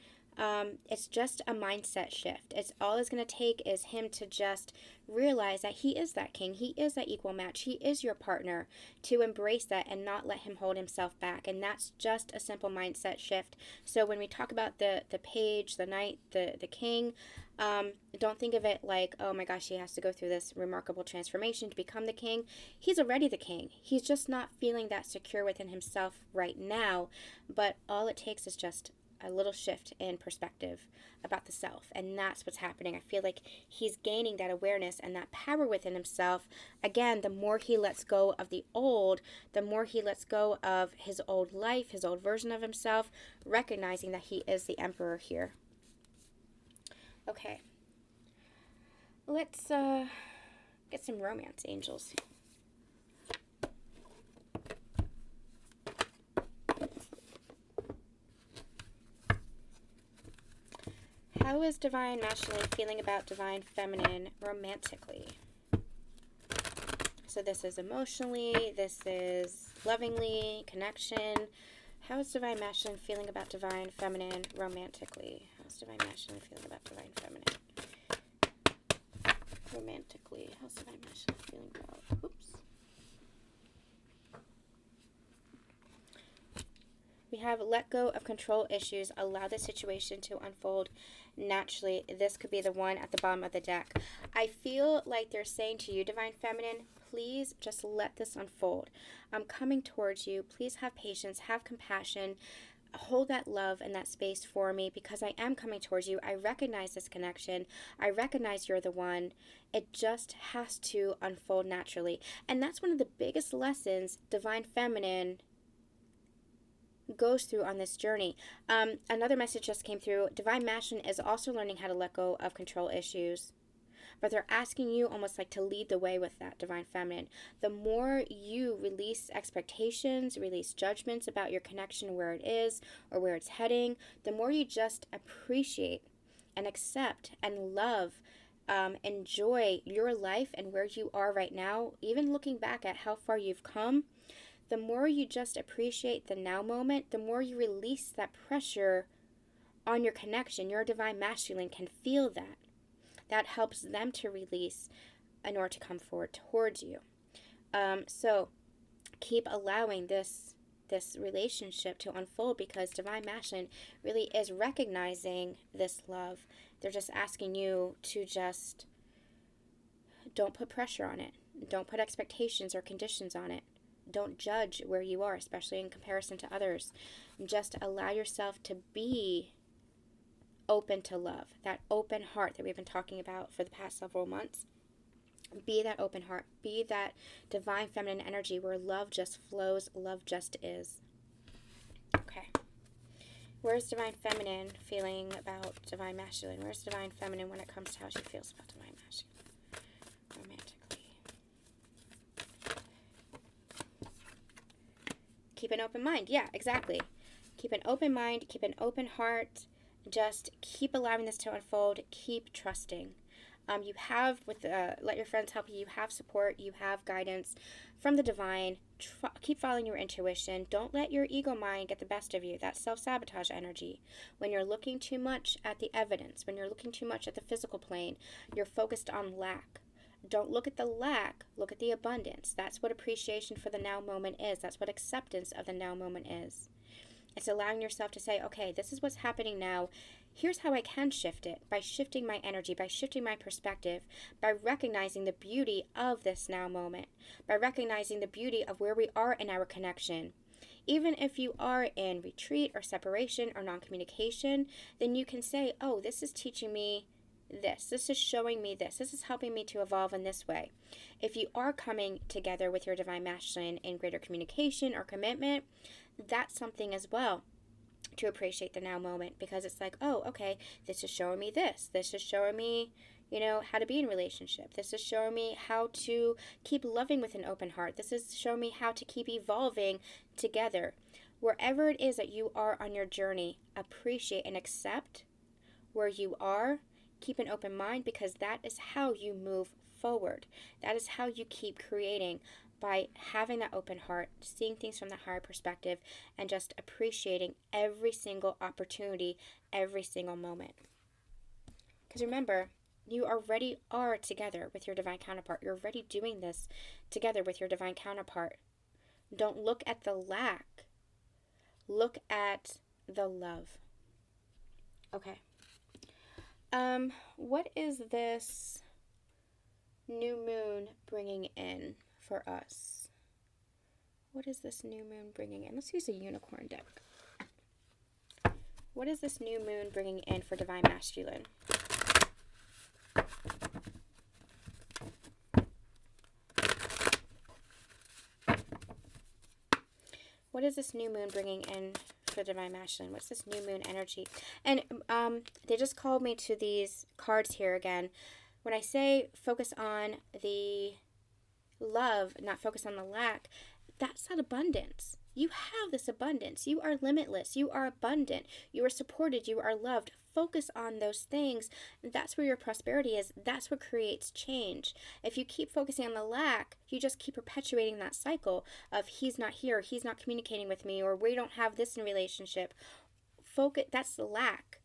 It's just a mindset shift. It's all it's going to take is him to just realize that he is that king. He is that equal match. He is your partner, to embrace that and not let him hold himself back. And that's just a simple mindset shift. So when we talk about the page, the knight, the king, don't think of it like, oh my gosh, he has to go through this remarkable transformation to become the king. He's already the king. He's just not feeling that secure within himself right now. But all it takes is just a little shift in perspective about the self, and that's what's happening. I feel like he's gaining that awareness and that power within himself. Again, the more he lets go of the old, the more he lets go of his old life, his old version of himself, recognizing that he is the emperor here. Okay, let's get some romance angels. How is divine masculine feeling about divine feminine romantically? So this is emotionally, this is lovingly, connection. How is divine masculine feeling about divine feminine romantically? How's divine masculine feeling about divine feminine romantically? How's divine masculine feeling about, oops. We have let go of control issues, allow the situation to unfold naturally. This could be the one at the bottom of the deck. I feel like they're saying to you, divine feminine, please just let this unfold. I'm coming towards you. Please have patience, have compassion, hold that love and that space for me, because I am coming towards you. I recognize this connection. I recognize you're the one. It just has to unfold naturally. And that's one of the biggest lessons divine feminine goes through on this journey. Another message just came through. Divine masculine is also learning how to let go of control issues, but they're asking you almost like to lead the way with that, divine feminine. The more you release expectations, release judgments about your connection, where it is or where it's heading, the more you just appreciate and accept and love, enjoy your life and where you are right now, even looking back at how far you've come. The more you just appreciate the now moment, the more you release that pressure on your connection. Your divine masculine can feel that. That helps them to release in order to come forward towards you. So keep allowing this relationship to unfold, because divine masculine really is recognizing this love. They're just asking you to just don't put pressure on it. Don't put expectations or conditions on it. Don't judge where you are, especially in comparison to others. Just allow yourself to be open to love. That open heart that we've been talking about for the past several months. Be that open heart. Be that divine feminine energy where love just flows, love just is. Okay. Where's divine feminine feeling about divine masculine? Where's divine feminine when it comes to how she feels about divine masculine? Romantically. Keep an open mind. Yeah, exactly. Keep an open mind. Keep an open heart. Just keep allowing this to unfold. Keep trusting. You have, let your friends help you. You have support. You have guidance from the divine. Keep following your intuition. Don't let your ego mind get the best of you. That's self-sabotage energy. When you're looking too much at the evidence, when you're looking too much at the physical plane, you're focused on lack. Don't look at the lack, look at the abundance. That's what appreciation for the now moment is. That's what acceptance of the now moment is. It's allowing yourself to say, okay, this is what's happening now. Here's how I can shift it, by shifting my energy, by shifting my perspective, by recognizing the beauty of this now moment, by recognizing the beauty of where we are in our connection. Even if you are in retreat or separation or non-communication, then you can say, oh, this is teaching me this is showing me this is helping me to evolve in this way. If you are coming together with your divine masculine in greater communication or commitment, that's something as well to appreciate the now moment, because it's like, oh, okay, this is showing me this is showing me, how to be in relationship. This is showing me how to keep loving with an open heart. This is showing me how to keep evolving together. Wherever it is that you are on your journey, appreciate and accept where you are. Keep an open mind, because that is how you move forward. That is how you keep creating, by having that open heart, seeing things from the higher perspective, and just appreciating every single opportunity, every single moment. Because remember, you already are together with your divine counterpart. You're already doing this together with your divine counterpart. Don't look at the lack. Look at the love. Okay. What is this new moon bringing in for us? What is this new moon bringing in? Let's use a unicorn deck. What is this new moon bringing in for Divine Masculine? What is this new moon bringing in for Divine Masculine? What's this new moon energy? And they just called me to these cards here again. When I say focus on the love, not focus on the lack, that's not abundance. You have this abundance. You are limitless. You are abundant. You are supported. You are loved. Focus on those things. That's where your prosperity is. That's what creates change. If you keep focusing on the lack, you just keep perpetuating that cycle of he's not here, he's not communicating with me, or we don't have this in relationship. Focus. That's the lack.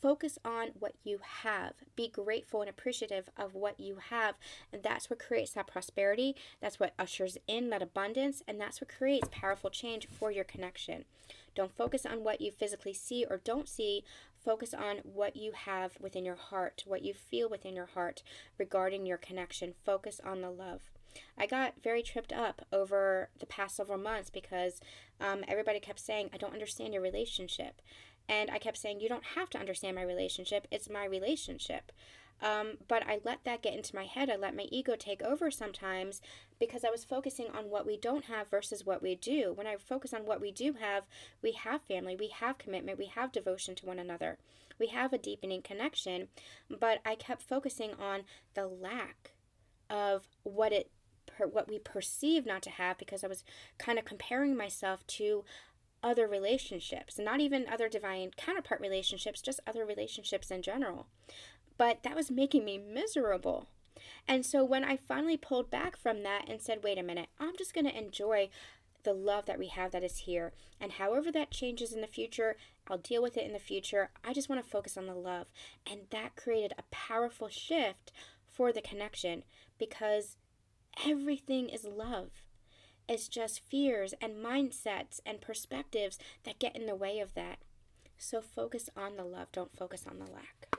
Focus on what you have. Be grateful and appreciative of what you have. And that's what creates that prosperity. That's what ushers in that abundance. And that's what creates powerful change for your connection. Don't focus on what you physically see or don't see. Focus on what you have within your heart, what you feel within your heart regarding your connection. Focus on the love. I got very tripped up over the past several months because everybody kept saying, I don't understand your relationship. And I kept saying, you don't have to understand my relationship. It's my relationship. But I let that get into my head. I let my ego take over sometimes because I was focusing on what we don't have versus what we do. When I focus on what we do have, we have family, we have commitment, we have devotion to one another. We have a deepening connection. But I kept focusing on the lack of what we perceive not to have because I was kind of comparing myself to other relationships, not even other divine counterpart relationships, just other relationships in general. But that was making me miserable. And so when I finally pulled back from that and said, wait a minute, I'm just going to enjoy the love that we have that is here. And however that changes in the future, I'll deal with it in the future. I just want to focus on the love. And that created a powerful shift for the connection because everything is love. It's just fears and mindsets and perspectives that get in the way of that. So focus on the love. Don't focus on the lack.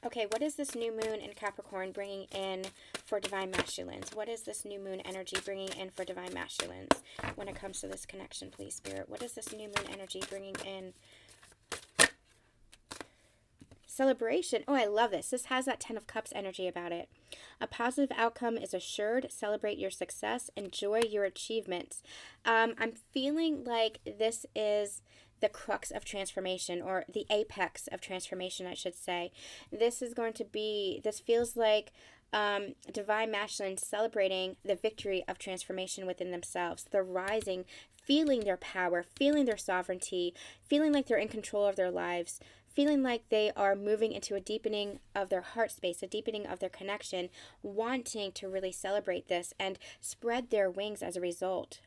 Okay, what is this new moon in Capricorn bringing in for Divine Masculines? What is this new moon energy bringing in for Divine Masculines when it comes to this connection, please, Spirit? What is this new moon energy bringing in? Celebration. Oh, I love this. This has that 10 of Cups energy about it. A positive outcome is assured. Celebrate your success. Enjoy your achievements. I'm feeling like this is the crux of transformation, or the apex of transformation, I should say. This feels like Divine Masculine celebrating the victory of transformation within themselves. They're rising, feeling their power, feeling their sovereignty, feeling like they're in control of their lives, feeling like they are moving into a deepening of their heart space, a deepening of their connection, wanting to really celebrate this and spread their wings as a result.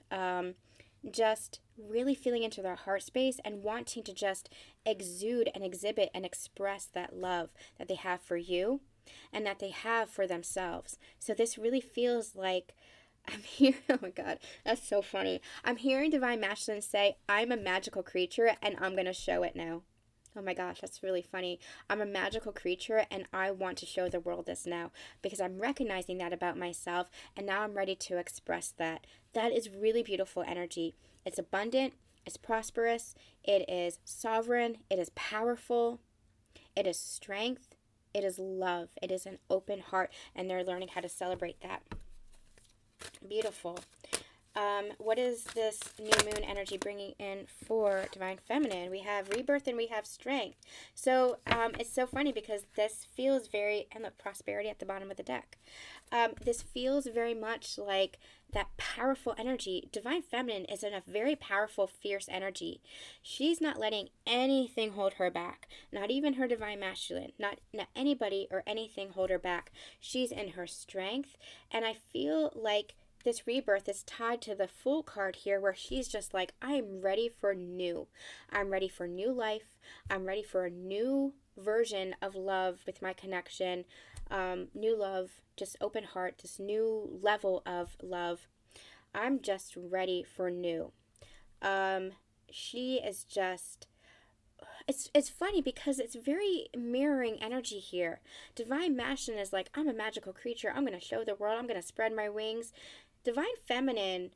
Just really feeling into their heart space and wanting to just exude and exhibit and express that love that they have for you and that they have for themselves. So this really feels like I'm here. Oh my God, that's so funny. I'm hearing Divine Masculine say, I'm a magical creature and I'm going to show it now. Oh my gosh, that's really funny. I'm a magical creature and I want to show the world this now because I'm recognizing that about myself and now I'm ready to express that. That is really beautiful energy. It's abundant, it's prosperous, it is sovereign, it is powerful, it is strength, it is love, it is an open heart, and they're learning how to celebrate that. Beautiful. What is this new moon energy bringing in for Divine Feminine? We have rebirth and we have strength. So it's so funny because this feels very, and look, prosperity at the bottom of the deck. This feels very much like that powerful energy. Divine Feminine is in a very powerful, fierce energy. She's not letting anything hold her back. Not even her Divine Masculine. Not anybody or anything hold her back. She's in her strength. And I feel like this rebirth is tied to the Fool card here, where she's just like, I'm ready for new. I'm ready for new life. I'm ready for a new version of love with my connection. New love, just open heart, this new level of love. I'm just ready for new. She is just, it's funny because it's very mirroring energy here. Divine Masculine is like, I'm a magical creature. I'm going to show the world. I'm going to spread my wings. Divine Feminine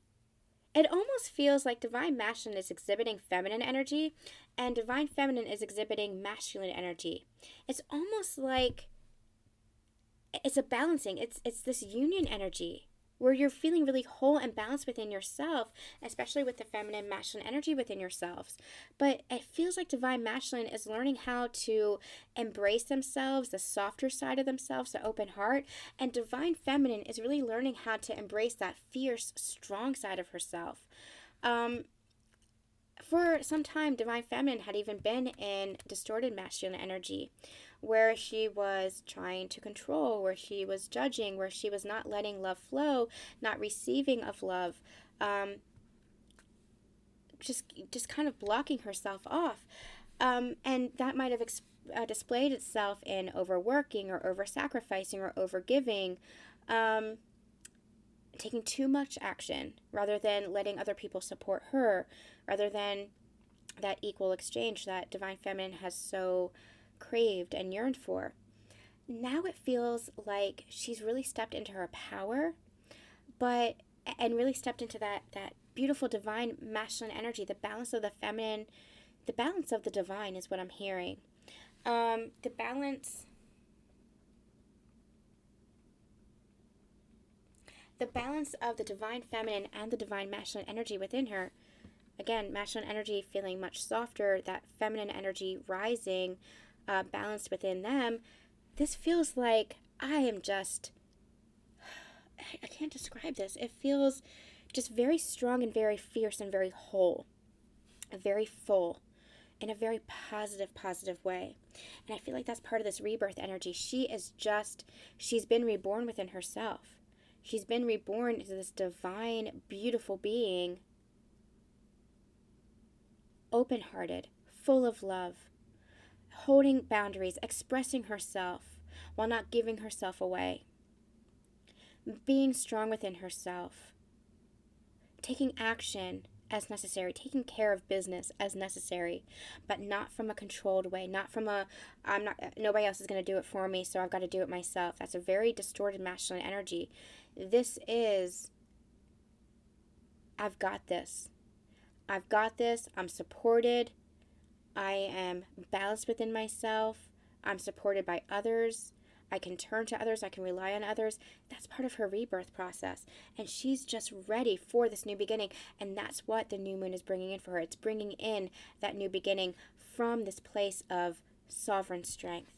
It almost feels like divine masculine is exhibiting feminine energy and divine feminine is exhibiting masculine energy. It's almost like it's a balancing. It's this union energy where you're feeling really whole and balanced within yourself, especially with the feminine masculine energy within yourselves. But it feels like divine masculine is learning how to embrace themselves, the softer side of themselves, the open heart, and divine feminine is really learning how to embrace that fierce, strong side of herself. For some time, divine feminine had even been in distorted masculine energy, where she was trying to control, where she was judging, where she was not letting love flow, not receiving of love, just kind of blocking herself off. And that might have displayed itself in overworking or over sacrificing or over giving, taking too much action rather than letting other people support her, rather than that equal exchange that divine feminine has so craved and yearned for. Now it feels like she's really stepped into her power, and really stepped into that beautiful divine masculine energy, the balance of the feminine, the balance of the divine is what I'm hearing. The balance of the divine feminine and the divine masculine energy within her. Again, masculine energy feeling much softer, that feminine energy rising, balanced within them. This feels like I can't describe this. It feels just very strong and very fierce and very whole, very full, in a very positive way. And I feel like that's part of this rebirth energy. She's been reborn within herself. She's been reborn into this divine, beautiful being, open-hearted, full of love, holding boundaries, expressing herself while not giving herself away, being strong within herself, taking action as necessary, taking care of business as necessary, but not from a controlled way, not from nobody else is going to do it for me, so I've got to do it myself. That's a very distorted masculine energy. This is, I've got this. I've got this. I'm supported. I am balanced within myself. I'm supported by others. I can turn to others. I can rely on others. That's part of her rebirth process. And she's just ready for this new beginning. And that's what the new moon is bringing in for her. It's bringing in that new beginning from this place of sovereign strength.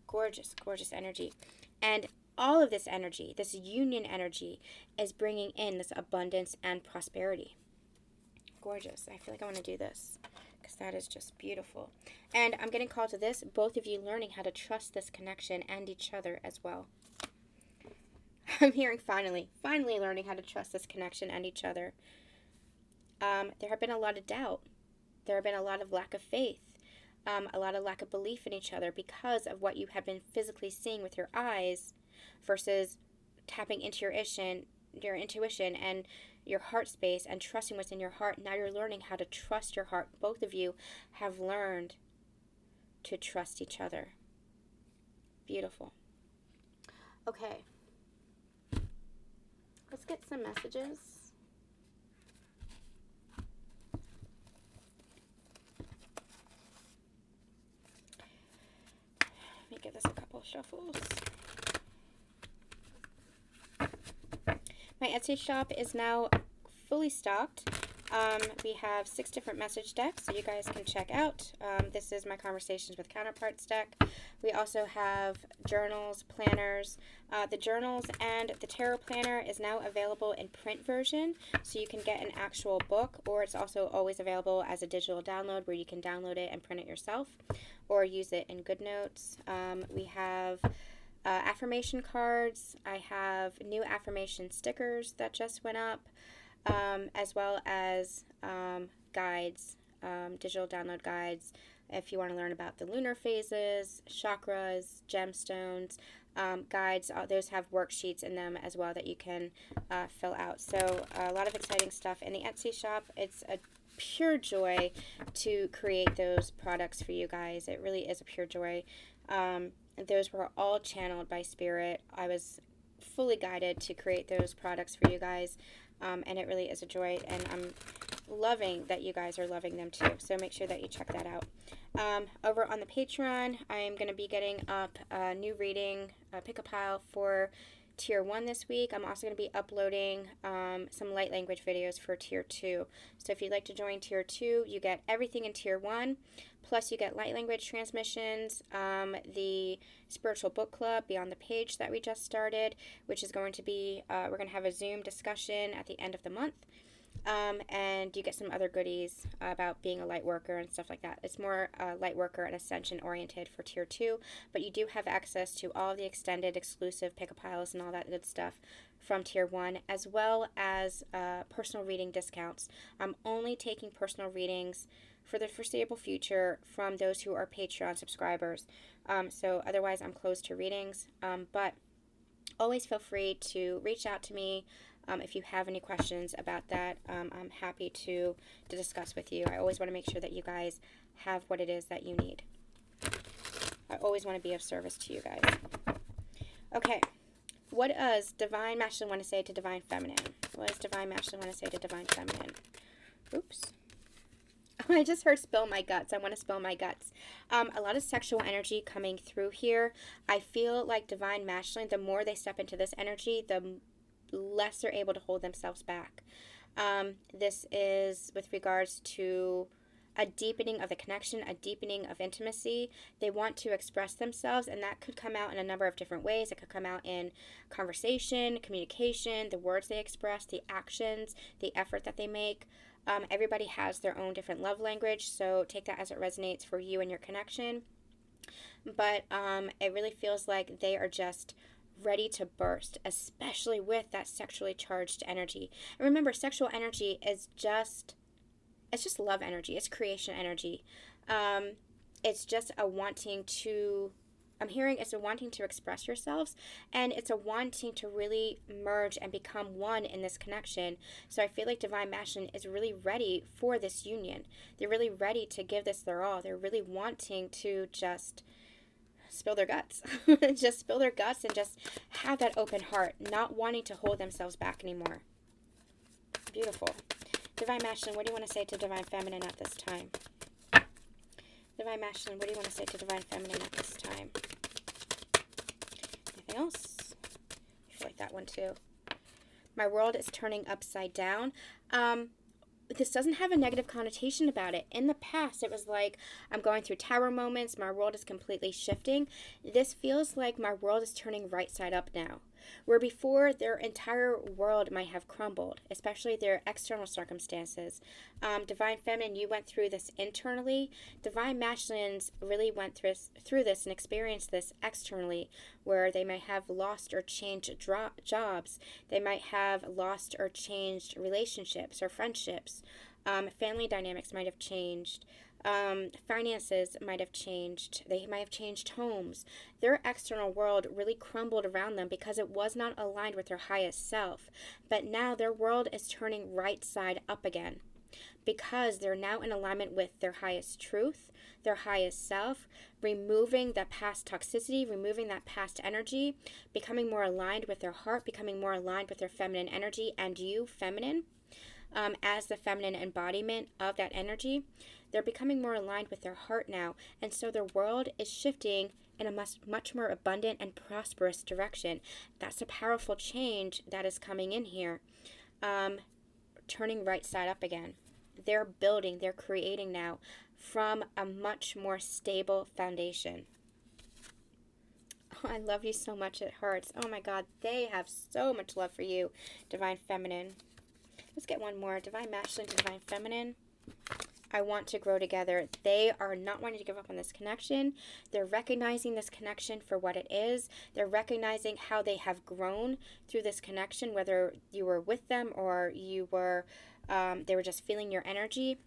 Gorgeous, gorgeous energy. And all of this energy, this union energy, is bringing in this abundance and prosperity. Gorgeous. I feel like I want to do this because that is just beautiful. And I'm getting called to this, both of you learning how to trust this connection and each other as well. I'm hearing finally learning how to trust this connection and each other. There have been a lot of doubt. There have been a lot of lack of faith, a lot of lack of belief in each other because of what you have been physically seeing with your eyes versus tapping into your intuition and your heart space and trusting what's in your heart. Now you're learning how to trust your heart. Both of you have learned to trust each other. Beautiful. Okay. Let's get some messages. Let me give this a couple shuffles. My Etsy shop is now fully stocked. We have 6 different message decks so you guys can check out. This is my Conversations with Counterparts deck. We also have journals, planners. The journals and the tarot planner is now available in print version, so you can get an actual book, or it's also always available as a digital download where you can download it and print it yourself or use it in GoodNotes. We have affirmation cards. I have new affirmation stickers that just went up, as well as guides, digital download guides if you want to learn about the lunar phases, chakras, gemstones, guides. Those have worksheets in them as well that you can fill out. So a lot of exciting stuff in the Etsy shop. It's a pure joy to create those products for you guys. It really is a pure joy. Those were all channeled by Spirit. I was fully guided to create those products for you guys. and it really is a joy, and I'm loving that you guys are loving them too. So make sure that you check that out. Over on the Patreon, I'm going to be getting up a new reading, pick a pile for Tier 1 this week. I'm also going to be uploading some light language videos for Tier 2. So if you'd like to join Tier 2, you get everything in Tier 1, plus you get light language transmissions, the spiritual book club Beyond the Page that we just started, which is going to be, we're going to have a Zoom discussion at the end of the month. And you get some other goodies about being a light worker and stuff like that. It's more light worker and ascension oriented for Tier 2, but you do have access to all the extended exclusive pick-a-piles and all that good stuff from Tier 1, as well as personal reading discounts. I'm only taking personal readings for the foreseeable future from those who are Patreon subscribers. So otherwise I'm closed to readings, but always feel free to reach out to me. If you have any questions about that, I'm happy to discuss with you. I always want to make sure that you guys have what it is that you need. I always want to be of service to you guys. Okay, what does Divine Masculine want to say to Divine Feminine? What does Divine Masculine want to say to Divine Feminine? Oops. I just heard spill my guts. I want to spill my guts. A lot of sexual energy coming through here. I feel like Divine Masculine, the more they step into this energy, the less they're able to hold themselves back. This is with regards to a deepening of the connection, a deepening of intimacy. They want to express themselves, and that could come out in a number of different ways. It could come out in conversation, communication, the words they express, the actions, the effort that they make. Everybody has their own different love language, so take that as it resonates for you and your connection. But it really feels like they are just ready to burst, especially with that sexually charged energy. And remember, sexual energy is it's just love energy. It's creation energy. It's just a wanting to, I'm hearing it's a wanting to express yourselves, and it's a wanting to really merge and become one in this connection. So I feel like Divine Masculine is really ready for this union. They're really ready to give this their all. They're really wanting to just spill their guts. Just spill their guts and just have that open heart, not wanting to hold themselves back anymore. Beautiful. Divine Masculine, what do you want to say to Divine Feminine at this time? Divine Masculine, what do you want to say to Divine Feminine at this time? Anything else? I feel like that one too. My world is turning upside down. This doesn't have a negative connotation about it. In the past, it was like, I'm going through tower moments, my world is completely shifting. This feels like my world is turning right side up now. Where before, their entire world might have crumbled, especially their external circumstances. Divine Feminine, you went through this internally. Divine Masculines really went through this and experienced this externally, where they might have lost or changed jobs. They might have lost or changed relationships or friendships. Family dynamics might have changed. Finances might have changed. They might have changed homes. Their external world really crumbled around them because it was not aligned with their highest self. But now their world is turning right side up again because they're now in alignment with their highest truth, their highest self, removing that past toxicity, removing that past energy, becoming more aligned with their heart, becoming more aligned with their feminine energy, and you, feminine, as the feminine embodiment of that energy. They're becoming more aligned with their heart now, and so their world is shifting in a much more abundant and prosperous direction. That's a powerful change that is coming in here, turning right side up again. They're building, they're creating now from a much more stable foundation. Oh, I love you so much, it hurts. Oh my God, they have so much love for you, Divine Feminine. Let's get one more. Divine Masculine to Divine Feminine. I want to grow together. They are not wanting to give up on this connection. They're recognizing this connection for what it is. They're recognizing how they have grown through this connection, whether you were with them or you were, they were just feeling your energy.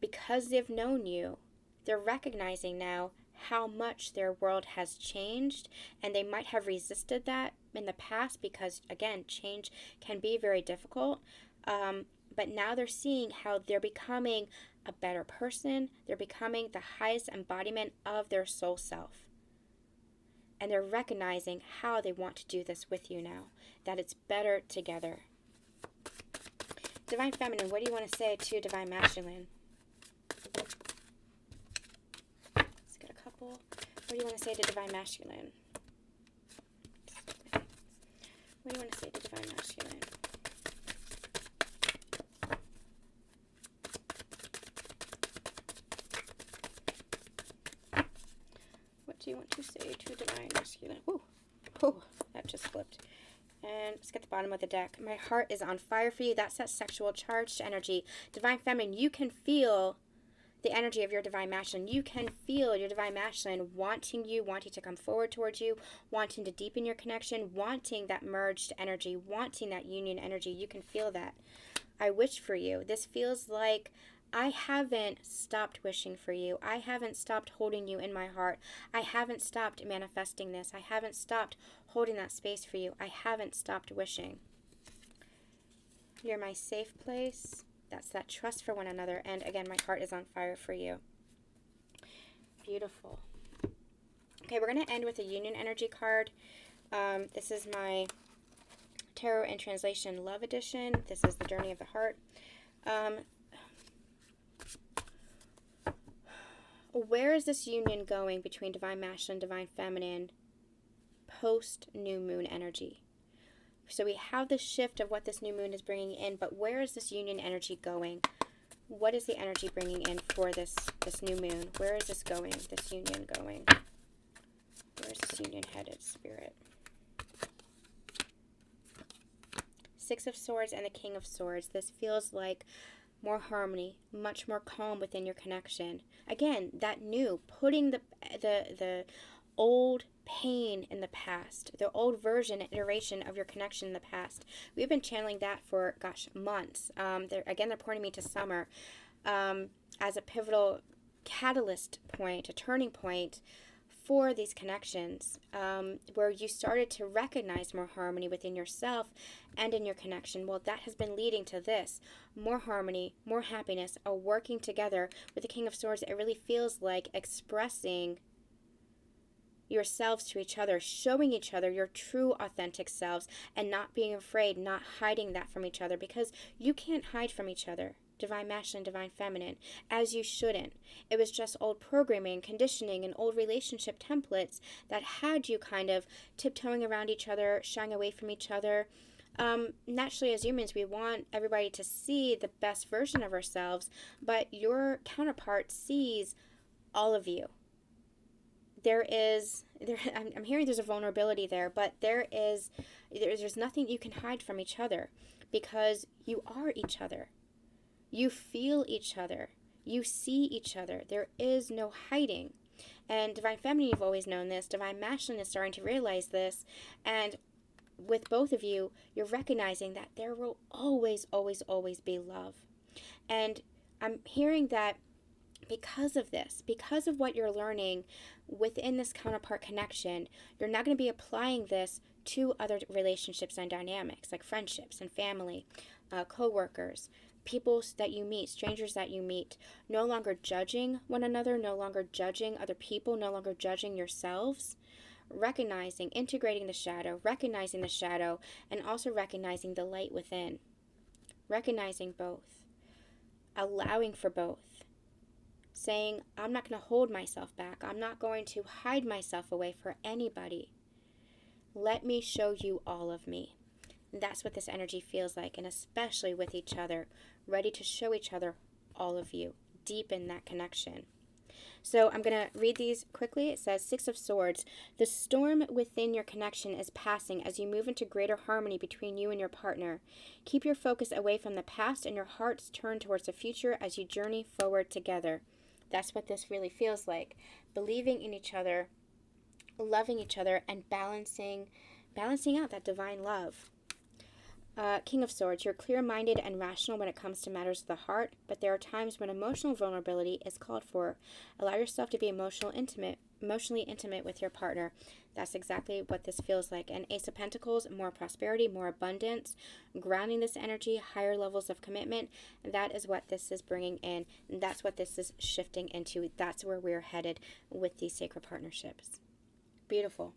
Because they've known you, they're recognizing now how much their world has changed, and they might have resisted that in the past because, again, change can be very difficult. But now they're seeing how they're becoming a better person. They're becoming the highest embodiment of their soul self. And they're recognizing how they want to do this with you now, that it's better together. Divine Feminine, what do you want to say to Divine Masculine? Let's get a couple. What do you want to say to Divine Masculine? What do you want to say to Divine Masculine? What do you want to say to Divine Masculine? Ooh. Oh, that just flipped. And let's get the bottom of the deck. My heart is on fire for you. That's that sexual charged energy. Divine Feminine, you can feel the energy of your Divine Masculine. You can feel your Divine Masculine wanting you, wanting to come forward towards you, wanting to deepen your connection, wanting that merged energy, wanting that union energy. You can feel that. I wish for you. This feels like I haven't stopped wishing for you. I haven't stopped holding you in my heart. I haven't stopped manifesting this. I haven't stopped holding that space for you. I haven't stopped wishing. You're my safe place. That's that trust for one another. And again, my heart is on fire for you. Beautiful. Okay, we're going to end with a union energy card. This is my Tarot and Translation Love Edition. This is the Journey of the Heart. Where is this union going between Divine Masculine, Divine Feminine, post new moon energy? So we have the shift of what this new moon is bringing in, but where is this union energy going? What is the energy bringing in for this new moon? Where is this going, this union going? Where is this union headed, Spirit? Six of Swords and the King of Swords. This feels like more harmony, much more calm within your connection. Again, that new, putting the old pain in the past, the old version and iteration of your connection in the past. We've been channeling that for, gosh, months. They're pointing me to summer as a pivotal catalyst point, a turning point for these connections, where you started to recognize more harmony within yourself and in your connection. Well, that has been leading to this. More harmony, more happiness, a working together. With the King of Swords, it really feels like expressing yourselves to each other, showing each other your true authentic selves, and not being afraid, not hiding that from each other, because you can't hide from each other. Divine Masculine, Divine Feminine, as you shouldn't. It was just old programming, conditioning, and old relationship templates that had you kind of tiptoeing around each other, shying away from each other. Naturally, as humans, we want everybody to see the best version of ourselves, but your counterpart sees all of you. I'm hearing there's a vulnerability there, but there's nothing you can hide from each other, because you are each other. You feel each other. You see each other. There is no hiding. And Divine Feminine, you've always known this. Divine Masculine is starting to realize this. And with both of you, you're recognizing that there will always, always, always be love. And I'm hearing that because of this, because of what you're learning within this counterpart connection, you're not going to be applying this to other relationships and dynamics, like friendships and family, co-workers, people that you meet, strangers that you meet. No longer judging one another, no longer judging other people, no longer judging yourselves. Recognizing, integrating the shadow, recognizing the shadow, and also recognizing the light within. Recognizing both. Allowing for both. Saying, I'm not going to hold myself back. I'm not going to hide myself away for anybody. Let me show you all of me. And that's what this energy feels like, and especially with each other, ready to show each other all of you, deepen that connection. So I'm going to read these quickly. It says, Six of Swords. The storm within your connection is passing as you move into greater harmony between you and your partner. Keep your focus away from the past and your hearts turn towards the future as you journey forward together. That's what this really feels like. Believing in each other, loving each other, and balancing out that divine love. King of Swords, you're clear-minded and rational when it comes to matters of the heart, but there are times when emotional vulnerability is called for. Allow yourself to be emotionally intimate with your partner. That's exactly what this feels like. And Ace of Pentacles, more prosperity, more abundance, grounding this energy, higher levels of commitment. That is what this is bringing in. And that's what this is shifting into. That's where we're headed with these sacred partnerships. Beautiful.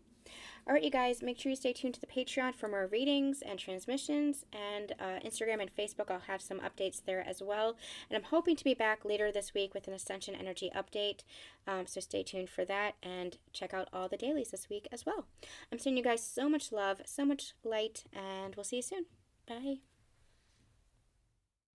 All right, you guys, make sure you stay tuned to the Patreon for more readings and transmissions, and Instagram and Facebook, I'll have some updates there as well. And I'm hoping to be back later this week with an Ascension Energy update, so stay tuned for that, and check out all the dailies this week as well. I'm sending you guys so much love, so much light, and we'll see you soon. Bye.